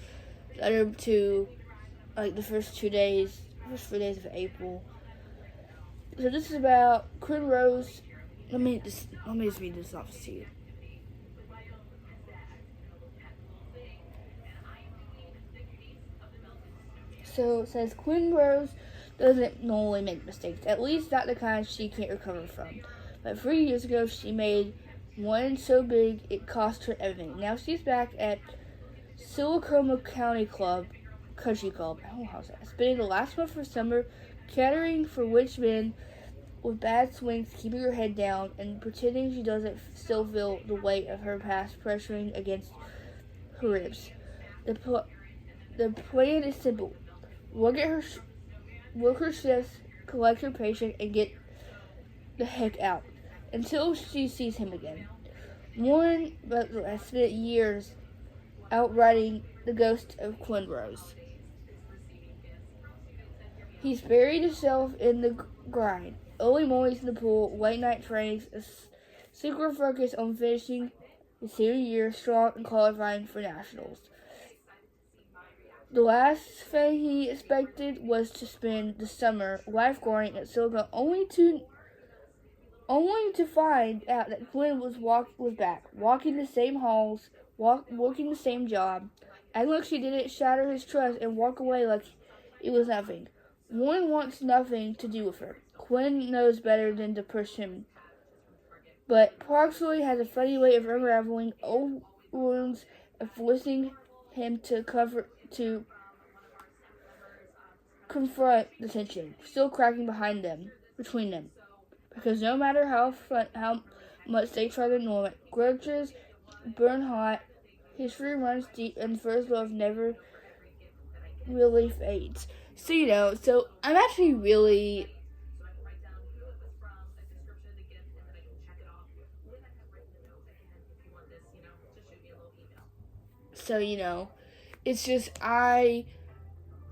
the other two, like the first 2 days, first 3 days of April. So this is about Quinn Rose. Let me just read this off to you. So it says Quinn Rose doesn't normally make mistakes, at least not the kind she can't recover from. But 3 years ago, she made one so big it cost her everything. Now she's back at Silicoma Country Club. I don't know how to say it. Spending the last month of summer catering for rich men with bad swings, keeping her head down, and pretending she doesn't still feel the weight of her past pressuring against her ribs. The plan is simple. Work her shifts, collect her patient, and get the heck out until she sees him again. Warren Butler has spent years outriding the ghost of Quinn Rose. He's buried himself in the grind. Early mornings in the pool, late night trainings, a singular focus on finishing the senior year strong and qualifying for nationals. The last thing he expected was to spend the summer lifeguarding at Silicon, only to find out that Gwen was back, walking the same halls, working the same job, acting like she didn't shatter his trust and walk away like it was nothing. Warren wants nothing to do with her. Quinn knows better than to push him, but Parksley has a funny way of unraveling old wounds and forcing him to confront the tension still cracking between them. Because no matter how much they try to ignore it, grudges burn hot, history runs deep, and first love never really fades. So I'm actually really it's just I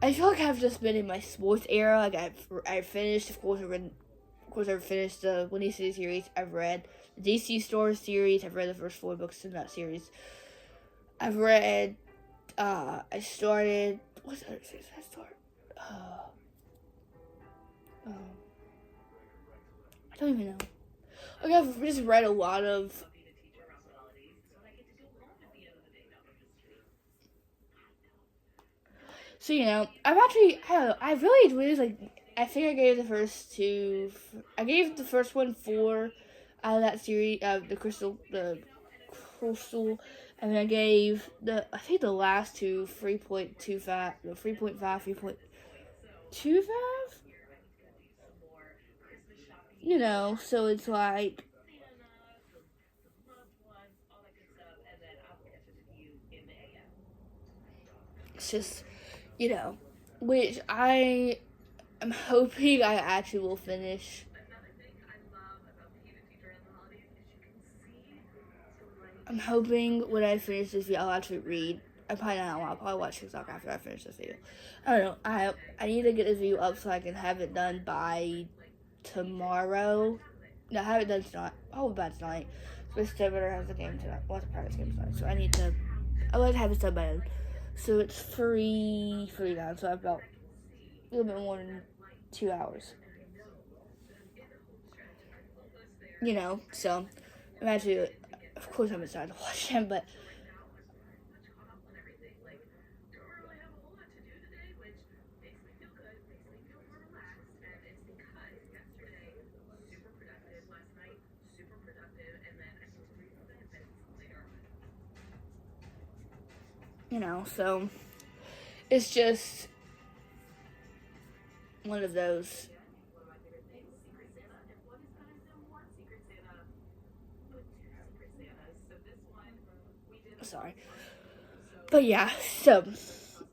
feel like I've just been in my sports era. Like I've finished, of course I've finished the Winnie City series. I've read the DC Store series. I've read the first 4 books in that series. I've read. I started. What's the other series I started? I don't even know. Like I've just read a lot of. So I've actually I don't know. I really like. I think I gave the first two. I gave the first one 4 out of that series. The crystal, and then I gave I think the last two 3.25, 3.5, 3.25. So it's like. It's just, which I'm hoping I actually will finish. I'm hoping when I finish this video, I'll actually read. I probably not. I'll probably watch TikTok after I finish this video. I don't know. I need to get this video up so I can have it done by tomorrow. No, have it done tonight. Oh, by tonight. Swiss Better has a game tonight. Well, it's a practice game tonight. So I like to have it done by then. So it's free now. So I have about a little bit more than 2 hours. So I'm actually, of course, I'm excited to watch him, but. So it's just one of those. Sorry. But yeah, so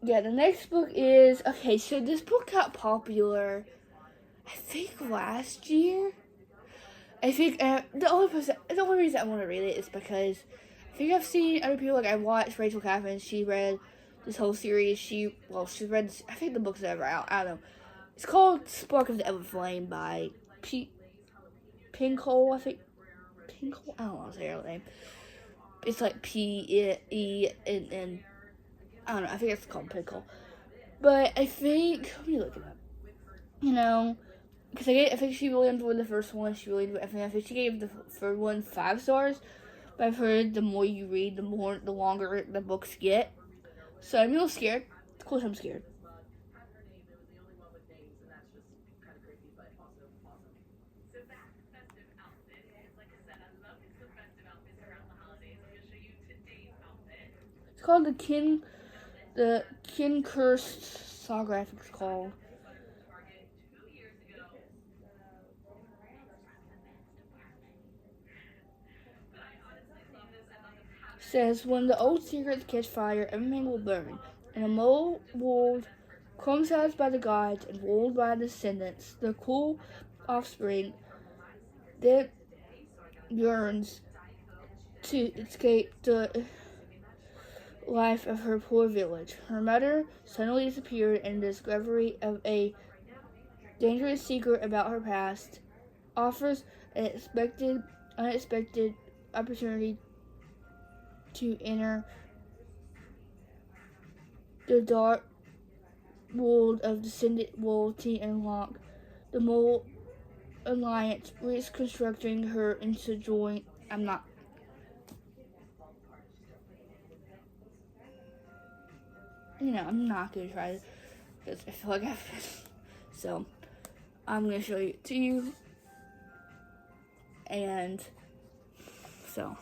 yeah, the next book is, okay, so this book got popular, I think last year. I think the only reason I want to read it is because I think I've seen other people, like I watched Rachel Catherine, she read this whole series, she read, I think the book's ever out, I don't know. It's called Spark of the Ever Flame by Pinkhole, I think. Pinkhole? I don't know how to say her name. It's like P-E and I don't know, I think it's called Pinkhole. But I think, let me look it up. You know, because I think she really enjoyed the first one. She really enjoyed, I think she gave the third one 5 stars. But I've heard the more you read, the longer the books get. So I'm a little scared. Of course I'm scared. It's called the Kin Cursed Saga, I think it's called. Says, when the old secrets catch fire, everything will burn. And a mole world, criticized by the gods and ruled by descendants, the cool offspring that yearns to escape the life of her poor village. Her mother suddenly disappeared, and the discovery of a dangerous secret about her past offers an unexpected opportunity to enter the dark world of descendant loyalty and unlock the mole alliance, reconstructing her into joint. I'm not gonna try it because I feel like I've so I'm gonna show it to you. And so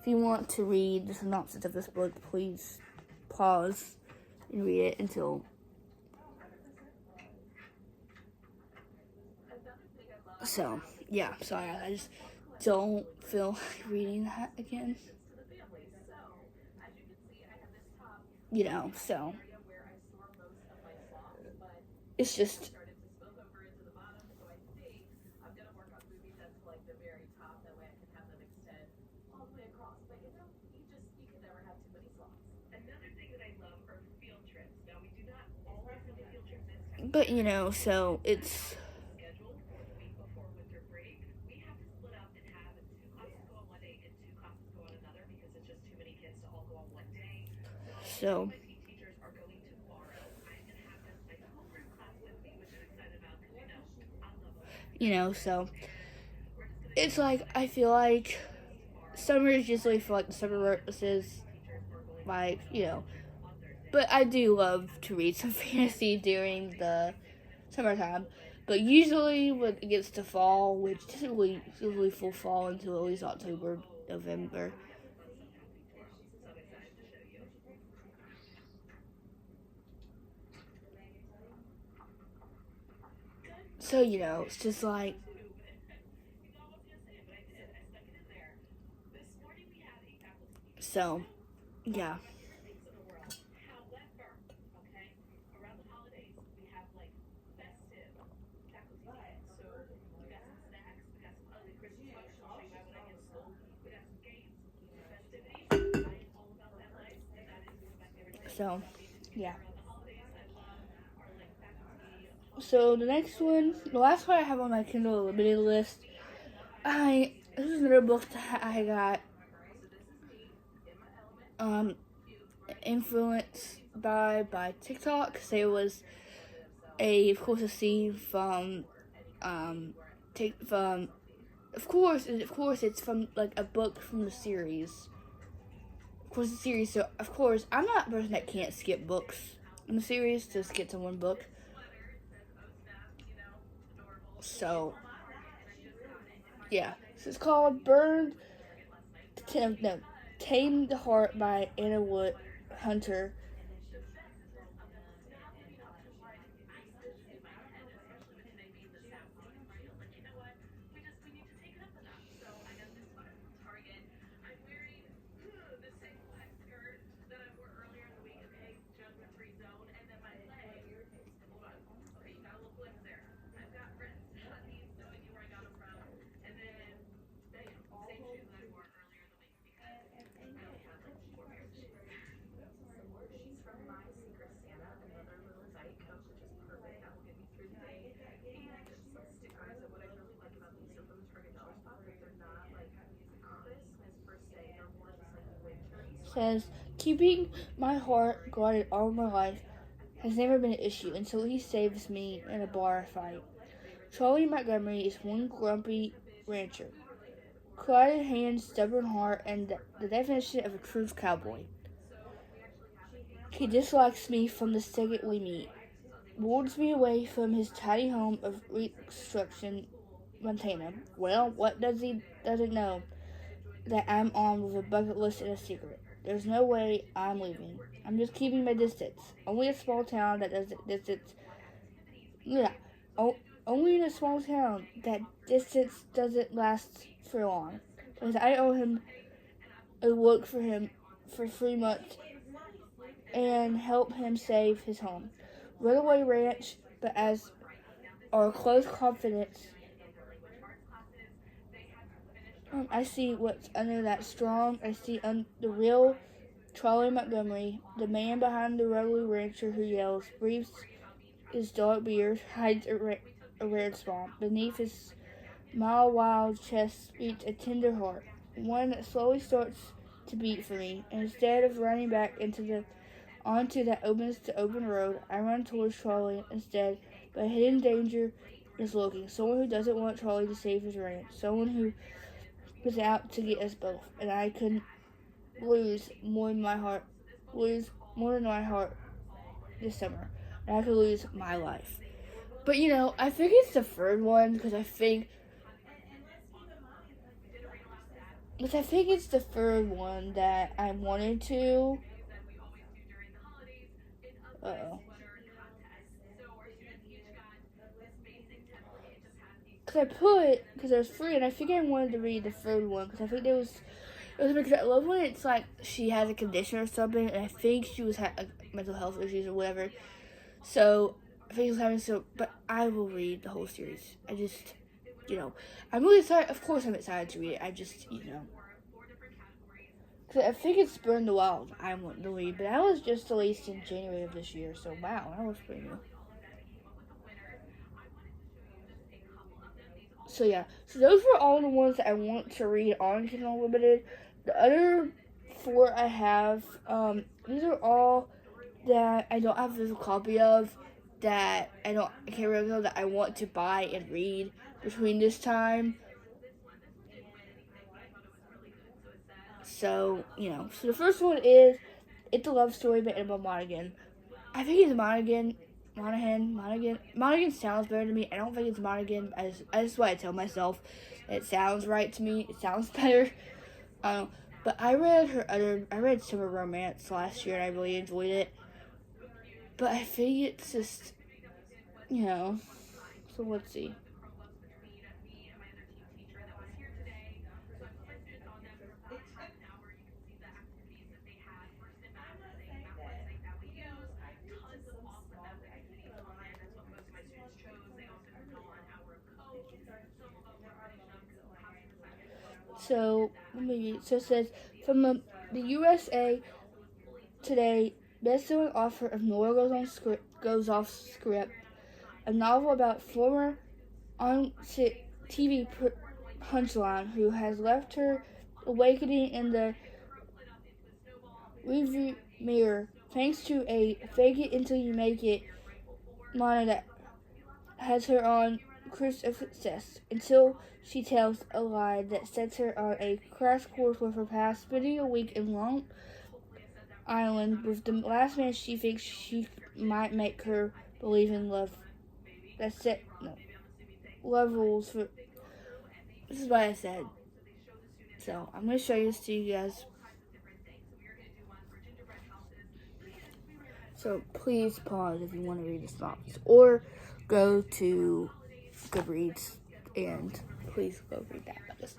if you want to read the synopsis of this book, please pause and read it until so yeah, sorry, I just don't feel like reading that again. So it's just but so it's so so it's like I feel like summer is usually for like the summer purposes, like but I do love to read some fantasy during the summertime. But usually when it gets to fall, which isn't really usually full fall until at least October, November. So it's just like so yeah. So yeah. So the next one, the last one I have on my Kindle Limited list, this is another book that I got influenced by TikTok. So it was of course a scene from of course it's from like a book from the series. Of course the series, so of course I'm not a person that can't skip books in the series to skip to one book. So yeah. So it's called Tame the Heart by Anna Wood Hunter. says, keeping my heart guarded all my life has never been an issue until he saves me in a bar fight. Charlie Montgomery is one grumpy rancher. Clouded hands, stubborn heart, and the definition of a true cowboy. He dislikes me from the second we meet. Warns me away from his tiny home of Reconstruction, Montana. Well, what does he doesn't know? That I'm armed with a bucket list and a secret. There's no way I'm leaving. I'm just keeping my distance. Only a small town that doesn't distance. Yeah, only in a small town that distance doesn't last for long. Because I owe him a work for him for 3 months and help him save his home. Runaway ranch, but as our close confidence, I see what's under that strong. I see the real Charlie Montgomery, the man behind the rugged rancher who yells, breathes his dark beard, hides a red spot. Beneath his mile-wide chest beats a tender heart, one that slowly starts to beat for me. And instead of running back onto that open road, I run towards Charlie instead. But hidden danger is looking. Someone who doesn't want Charlie to save his ranch. Someone who was out to get us both. And I couldn't lose more than my heart this summer. And I could lose my life. But I think it's the third one because I think it's the third one that I wanted to. Because there's three, and I think I wanted to read the third one because I think it was because I love when it's like she has a condition or something, and I think she was having mental health issues or whatever. So I think she was having but I will read the whole series. I just, I'm really excited. Of course, I'm excited to read it. I just, because I think it's Burn the Wild I want to read, but that was just released in January of this year. So wow, that was pretty new. So yeah, so those were all the ones that I want to read on Kindle Unlimited. The other 4 I have, these are all that I don't have a physical copy of, that I can't remember that I want to buy and read between this time. So, so the first one is It's a Love Story by Emma Monaghan. I think it's Monaghan. Monaghan sounds better to me. I don't think it's Monaghan. That's what I tell myself. It sounds right to me. It sounds better. But I read Summer Romance last year and I really enjoyed it. But I think it's just, so let's see. So it says, from the USA Today best-selling author of Nora Goes Off Script, a novel about former on-set TV punchline who has left her awakening in the review mirror thanks to a fake it until you make it mantra that has her on course of success until she tells a lie that sets her on a crash course with her past, spending a week in Long Island with the last man she thinks she might make her believe in love. Love rules for. This is what I said. So I'm gonna show this to you guys. So please pause if you want to read the synopsis, or go to Goodreads and please go read that. Because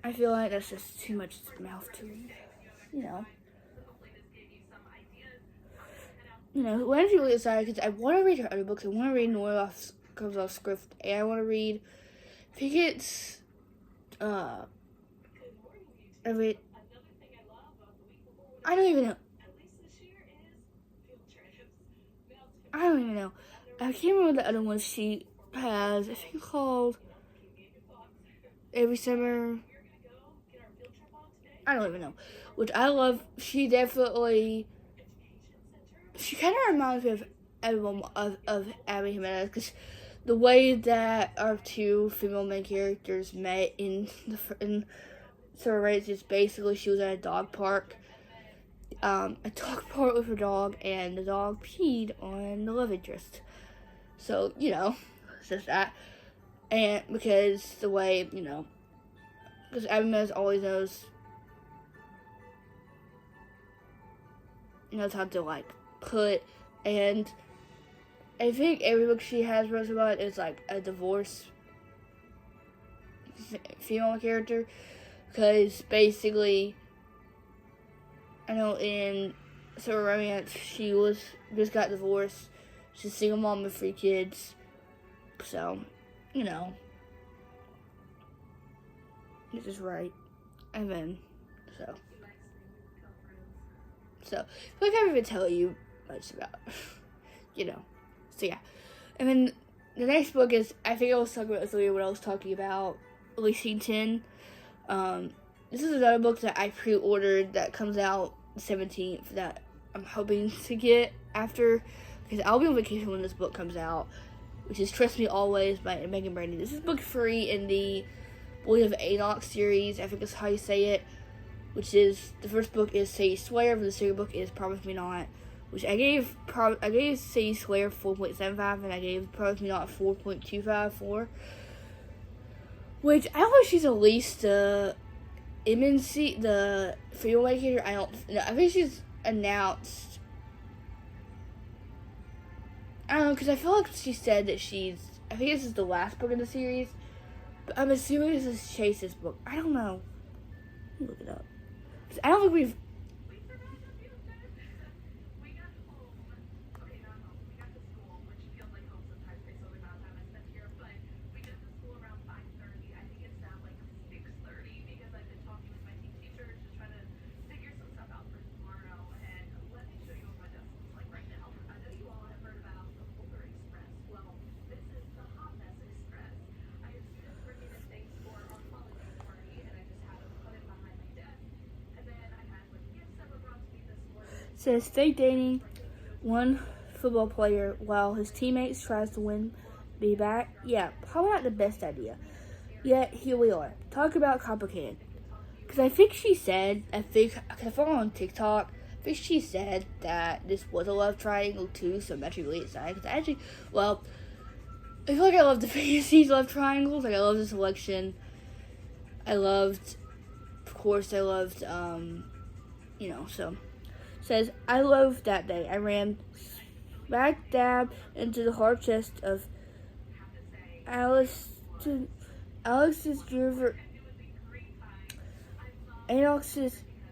I feel like that's just too much mouth to read. When I'm really excited because I want to read her other books. I want to read Nora Goes Off Script, and I want to read. I think it's I don't even know. I can't remember the other one she has. I think called Every Summer. I don't even know. Which I love. She kind of reminds me of everyone of Abby Jimenez, because the way that our two female main characters met in Summer Race is basically she was at a dog park with her dog, and the dog peed on the love interest. So, it's just that. And because the way, because Abby Jimenez always knows how to, like, put, and I think every book she has wrote about is, like, a divorce female character, because basically, I know in Summer Romance, she just got divorced. She's a single mom with 3 kids. So, this is right. And then, so I can't even tell you much about, So, yeah. And then the next book is, I think I was talking about this earlier when I was talking about Lexington. This is another book that I pre-ordered that comes out the 17th that I'm hoping to get after, because I'll be on vacation when this book comes out, which is Trust Me Always by Megan Brandy. This is book 3 in the Boys of Enoch series, I think that's how you say it, which is, the first book is Say You Swear, but the second book is Promise Me Not, which I gave Say You Swear 4.75, and I gave Promise Me Not 4.25 for, which I don't know if she's at least the MNC, the female maker. I don't know. I think she's announced. I don't know, because I feel like she said that I think this is the last book in the series. But I'm assuming this is Chase's book. I don't know. Let me look it up. 'Cause I don't think we've. Says fake dating one football player while his teammates tries to win me back. Yeah, probably not the best idea. Yet here we are. Talk about complicated. Because I think she said, I follow on TikTok, I think she said that this was a love triangle too, so I'm actually really excited. Because I feel like I love the fantasy love triangles. Like, I love the selection. Of course, I loved, so. Says, I love that day. I ran smack dab into the hard chest of Alex's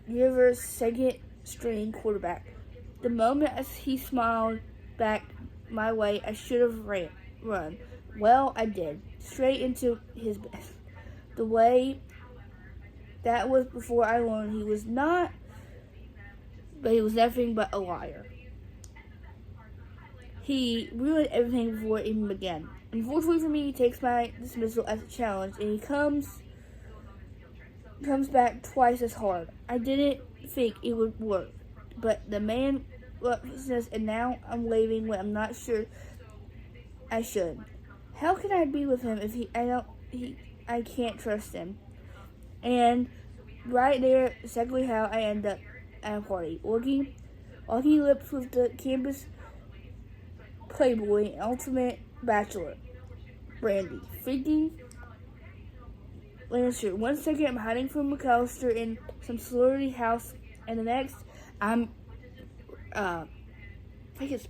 River's second string quarterback. The moment as he smiled back my way, I should have run. Well, I did. Straight into his best. The way that was before I learned he was not, but he was nothing but a liar. He ruined everything before it even began. Unfortunately for me, he takes my dismissal as a challenge, and he comes back twice as hard. I didn't think it would work, but the man says, and now I'm waving when I'm not sure I should. How can I be with him if I can't trust him? And right there, exactly how I end up at a party. Walking lips with the campus playboy and ultimate bachelor, Brandy. Freaking Lannister. 1 second I'm hiding from McAllister in some celebrity house, and the next I'm, I think it's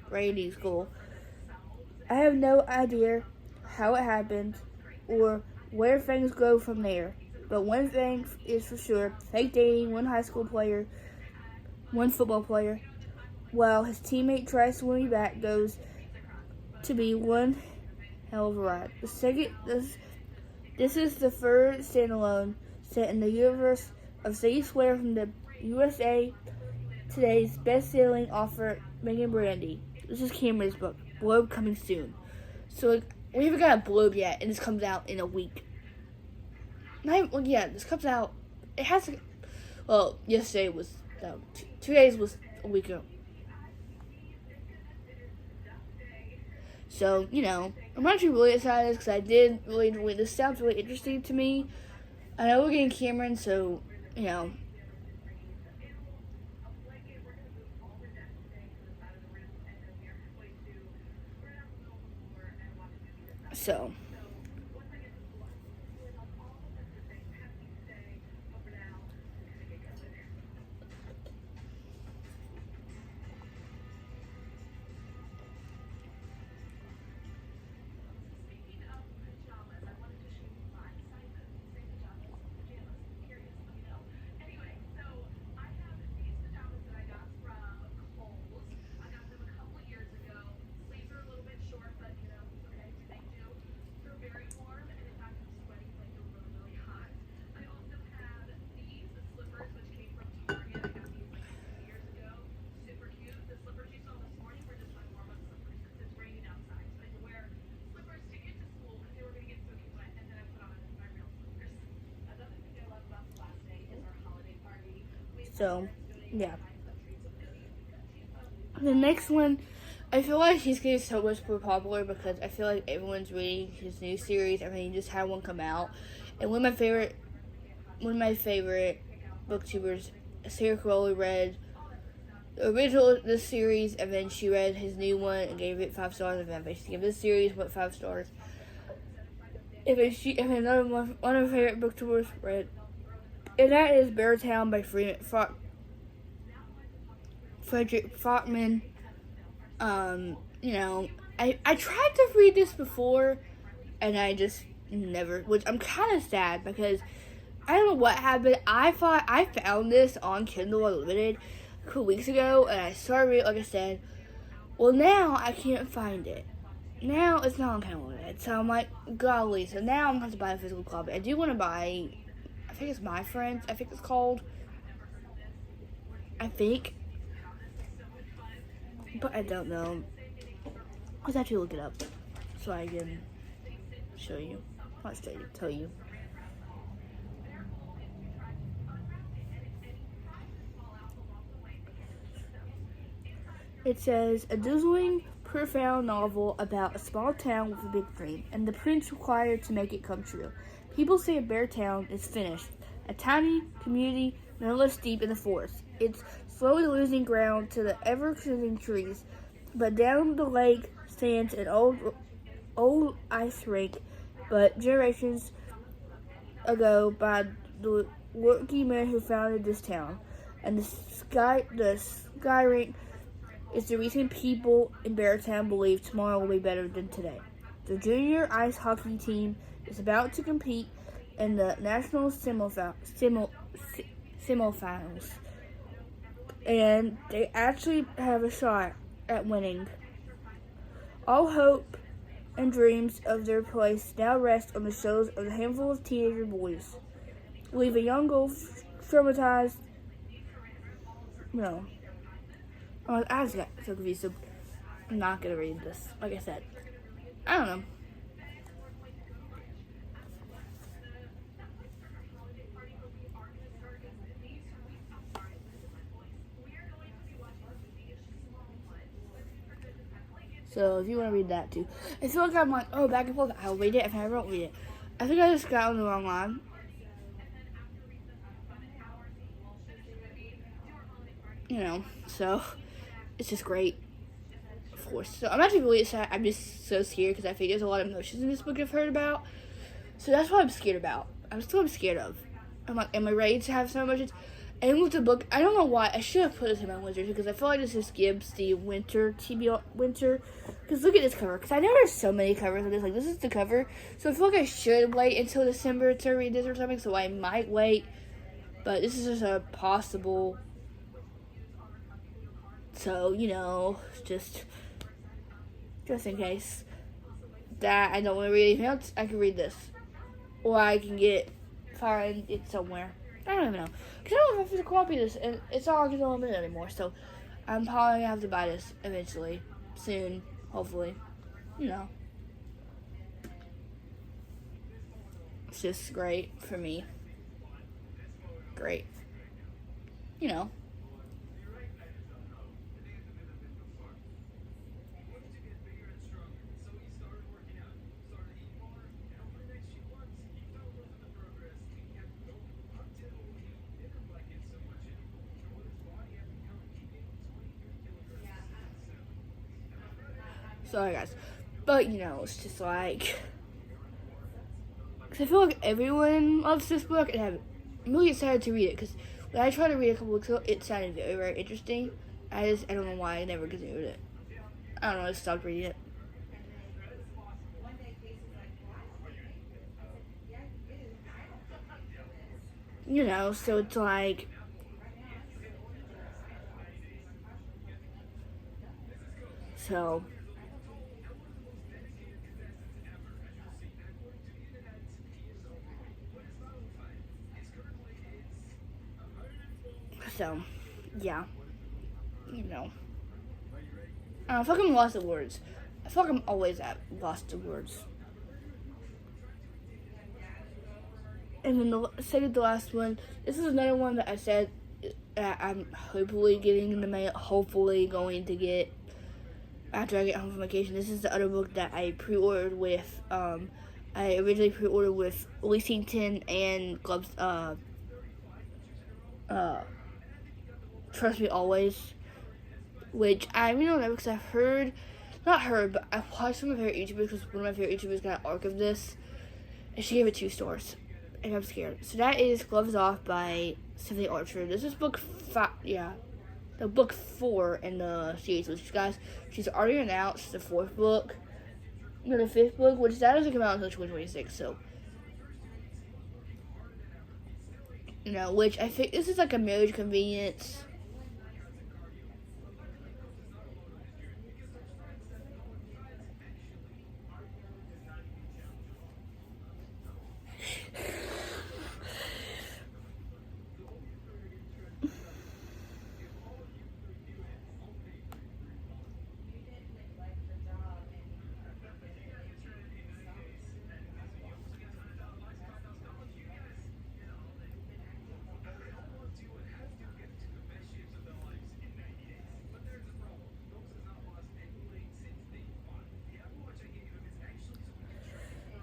Brandy's school. I have no idea how it happened or where things go from there. But one thing is for sure, fake dating one high school player, one football player, while his teammate tries to win me back, goes to be one hell of a ride. This is the third standalone set in the universe of Say You Swear from the USA Today's best-selling author, Megan Brandy. This is Cameron's book, Blurb coming soon. So we haven't got a blurb yet, and this comes out in a week. This comes out. It has Well, yesterday was, 2 days was a week ago. So, I'm actually really excited because I did really, this sounds really interesting to me. I know we're getting Cameron, so, so. So, yeah. The next one, I feel like he's getting so much more popular because I feel like everyone's reading his new series. I mean, he just had one come out, and one of my favorite booktubers, Sarah Crowley, read the original this series, and then she read his new one and gave it 5 stars. And then basically gave this series went 5 stars. And then another one of my favorite booktubers read, and that is Beartown by Frederick Faulkner. I tried to read this before, and I just never, which I'm kind of sad because I don't know what happened. I thought I found this on Kindle Unlimited a couple weeks ago, and I started it, like I said. Well, now I can't find it. Now it's not on Kindle Unlimited, so I'm like, golly. So now I'm going to have to buy a physical copy. I do want to buy, I think it's My Friends, I think it's called. I think. But I don't know. Let's actually look it up so I can show you. Not show you, tell you. It says, a dazzling, profound novel about a small town with a big dream, and the prince required to make it come true. People say Beartown is finished, a tiny community no less deep in the forest. It's slowly losing ground to the ever-clearing trees, but down the lake stands an old ice rink, but generations ago by the working man who founded this town. And the sky rink is the reason people in Beartown believe tomorrow will be better than today. The junior ice hockey team is about to compete in the national semifinals, and they actually have a shot at winning. All hope and dreams of their place now rest on the shoulders of a handful of teenager boys. Leave a young girl traumatized. No. I just got so confused, so I'm not going to read this. Like I said, I don't know. So if you want to read that too. I feel like I'm like, oh, back and forth. I'll read it if I won't read it. I think I just got on the wrong line. So it's just great. Of course. So I'm actually really excited. I'm just so scared because I think there's a lot of emotions in this book I've heard about. So that's what I'm scared about. I'm scared of. I'm like, am I ready to have some emotions? And with the book, I don't know why. I should have put this in my winter because I feel like this just gives the winter TBR winter. Because look at this cover. Because I know there's so many covers of this. Like, this is the cover. So I feel like I should wait until December to read this or something. So I might wait. But this is just a possible. So, just in case that I don't want to read anything else, I can read this. Or I can find it somewhere. I don't even know. Because I don't know if it's a copy of this, and it's not on Kindle Unlimited anymore, so I'm probably going to have to buy this eventually. Soon, hopefully. It's just great for me. Great. you know. Sorry, guys. But, you know, it's just like. Because I feel like everyone loves this book, and I'm really excited to read it. Because when I tried to read it a couple weeks ago, it sounded very, very interesting. I don't know why I never continued it. I don't know, I stopped reading it. You know, so it's like. So. So, yeah. You know. I feel like I'm lost of words. I feel like I'm always at lost of words. And then the last one. This is another one that I said I'm hopefully getting in the mail. Hopefully going to get after I get home from vacation. This is the other book that I pre-ordered with. I originally pre-ordered with Lexington and Gloves. Trust Me Always, which I really don't know because I've heard, not heard, but I've watched one of my favorite YouTubers because one of my favorite YouTubers got an arc of this, and she gave it 2 stars, and I'm scared. So that is Gloves Off by Stephanie Archer. This is book 5, yeah, the book 4 in the series, which guys, she's already announced the 4th book, no, the 5th book, which that doesn't come out until 2026, so, you know, which I think this is like a marriage convenience.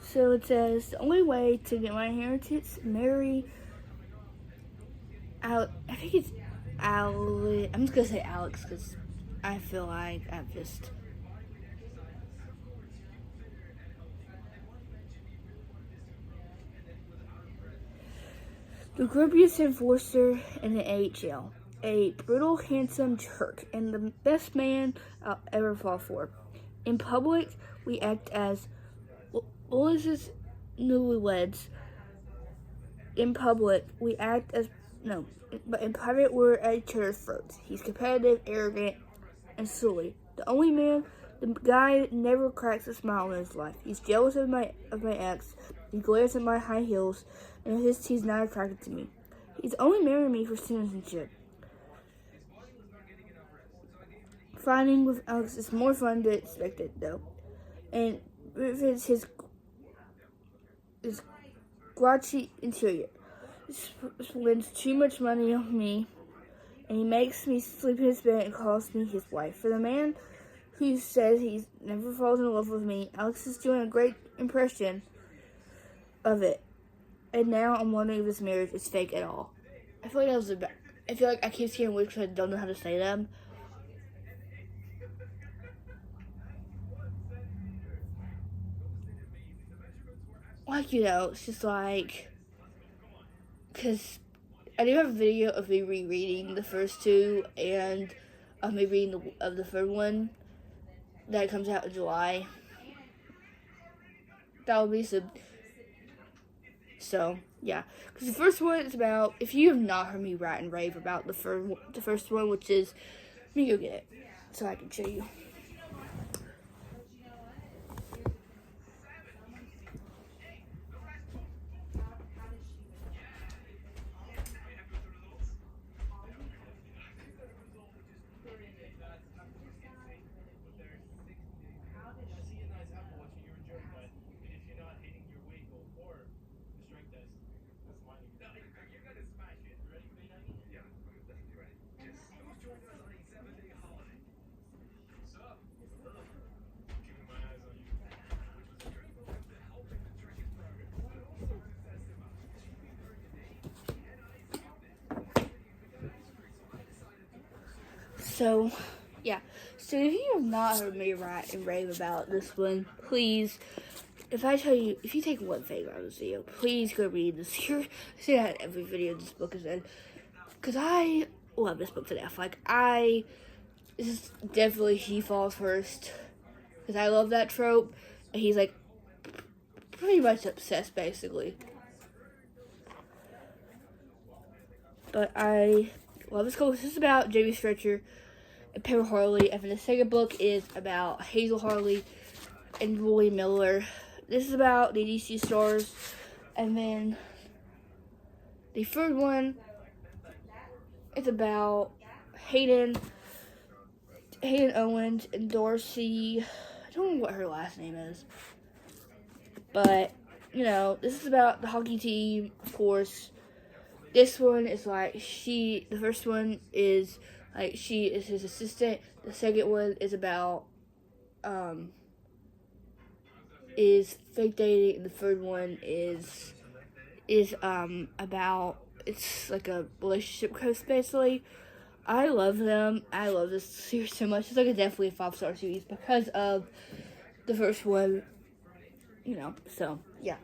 So it says the only way to get my inheritance, marry Al. I think it's Alex. I'm just gonna say Alex because I feel like I've just. The grubbiest enforcer in the AHL, a brutal, handsome jerk, and the best man I'll ever fall for. In public, we act as Willis's newlyweds. In public, we act as no, but in private, we're at each other's throats. He's competitive, arrogant, and silly. The only man, the guy never cracks a smile in his life. He's jealous of my ex. He glares at my high heels, and he's not attracted to me. He's only married me for citizenship. Fighting with Alex is more fun than expected, though, and it's his grouchy interior. He spends too much money on me, and he makes me sleep in his bed and calls me his wife. For the man who says he never falls in love with me, Alex is doing a great impression of it. And now I'm wondering if this marriage is fake at all. I feel like that was I feel like I keep saying words because I don't know how to say them. Like, you know, it's just like, because I do have a video of me rereading the first 2 and of me reading the 3rd one that comes out in July. That will be so yeah, because the first one is about, if you have not heard me rant and rave about the first one, which is, let me go get it so I can show you. So, yeah. So if you have not heard me rant and rave about this one, please, if you take one thing out of this video, please go read this. I say that in every video this book is in. Because I love this book to death. This is definitely he falls first. Because I love that trope. And he's like, pretty much obsessed, basically. But I love this book. This is about Jamie Stretcher and Pepper Harley. And the second book is about Hazel Harley and Roy Miller. This is about the DC stars. And then the third one is about Hayden Owens and Dorsey. I don't know what her last name is. But, this is about the hockey team, of course. This one is the first one is she is his assistant. The second one is about, is fake dating. The third one is about, it's like a relationship coach, basically. I love them. I love this series so much. It's definitely a 5-star series because of the first one, so, yeah.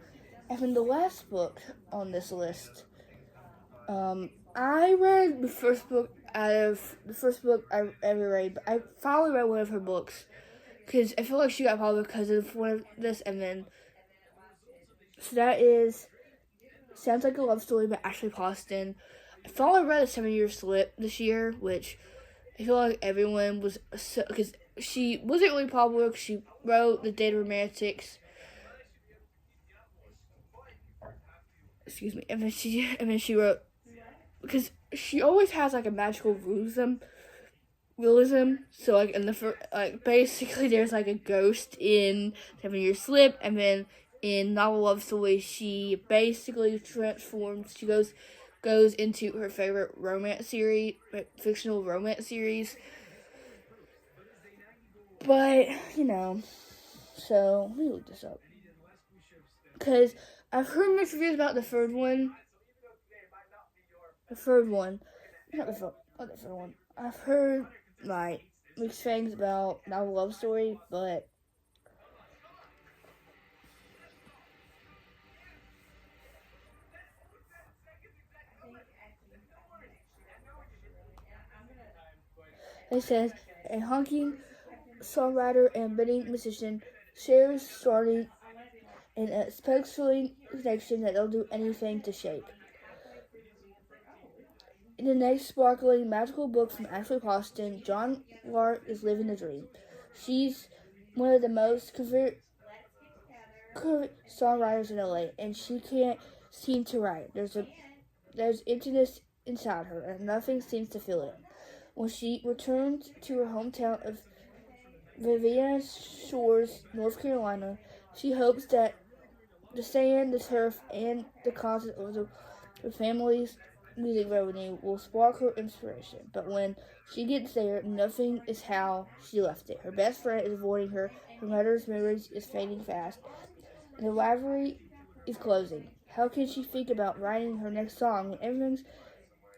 And then the last book on this list, I read the first book I ever read, but I finally read one of her books, because I feel like she got popular because of one of this, and then, so that is, Sounds Like a Love Story by Ashley Poston. I finally read A 7-Year Slip this year, which I feel like everyone was, because she wasn't really popular, because she wrote The Dead Romantics, and then she wrote, because she always has a magical realism. So in the basically there's a ghost in 7-Year Slip, and then in Novel Love Story she basically transforms. She goes into her favorite fictional romance series. But so let me look this up, because I've heard mixed reviews about the third one. Not the third one. I've heard mixed things about Novel Love Story, but it says a honking songwriter and budding musician shares starting an unexpected connection that they'll do anything to shape. In the next sparkling, magical book from Ashley Poston, John Lark is living the dream. She's one of the most current songwriters in LA, and she can't seem to write. There's emptiness inside her, and nothing seems to fill it. When she returns to her hometown of Viviana Shores, North Carolina, she hopes that the sand, the turf, and the concept of the family's music revenue will spark her inspiration. But when she gets there, nothing is how she left it. Her best friend is avoiding her, her mother's memories is fading fast, and the library is closing. How can she think about writing her next song when everything's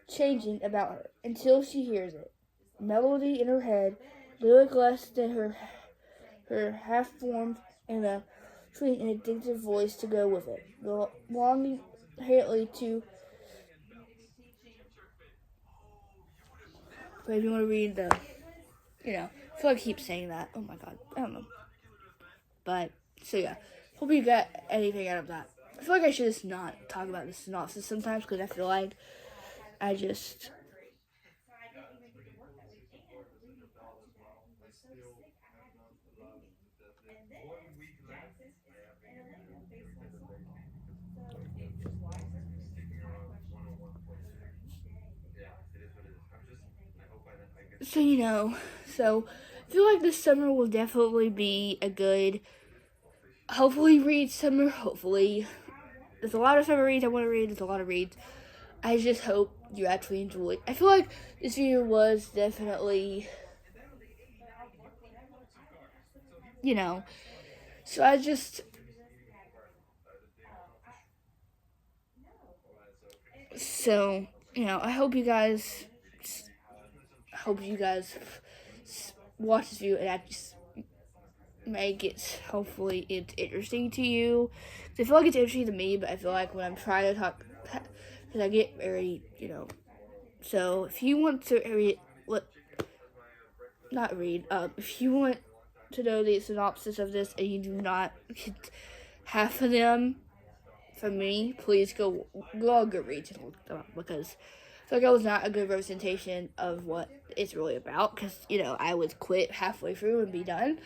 changing about her until she hears it? Melody in her head, lyric less than her half-formed, and a sweet and addictive voice to go with it. The longing inherently to. But if you want to read the, I feel like I keep saying that. Oh my god, I don't know. But so yeah, hope you got anything out of that. I feel like I should just not talk about the synopsis sometimes, because I feel like I just. So I feel like this summer will definitely be a good, hopefully read summer, hopefully. There's a lot of summer reads I want to read, there's a lot of reads. I just hope you actually enjoy it. I feel like this video was definitely, so I just, I hope you guys hope you guys watch this video and actually make it, hopefully it's interesting to you. I feel like it's interesting to me, but I feel like when I'm trying to talk, because I get very, so if you want to read, if you want to know the synopsis of this and you do not get half of them from me, please go read it, because I feel like it was not a good representation of what it's really about, because, I would quit halfway through and be done.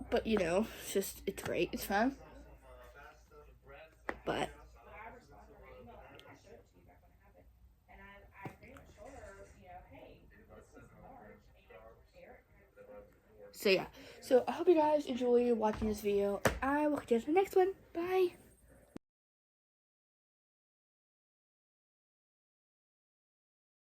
But, it's great. It's fun. But, so yeah. So, I hope you guys enjoy watching this video. I will catch you in the next one. Bye.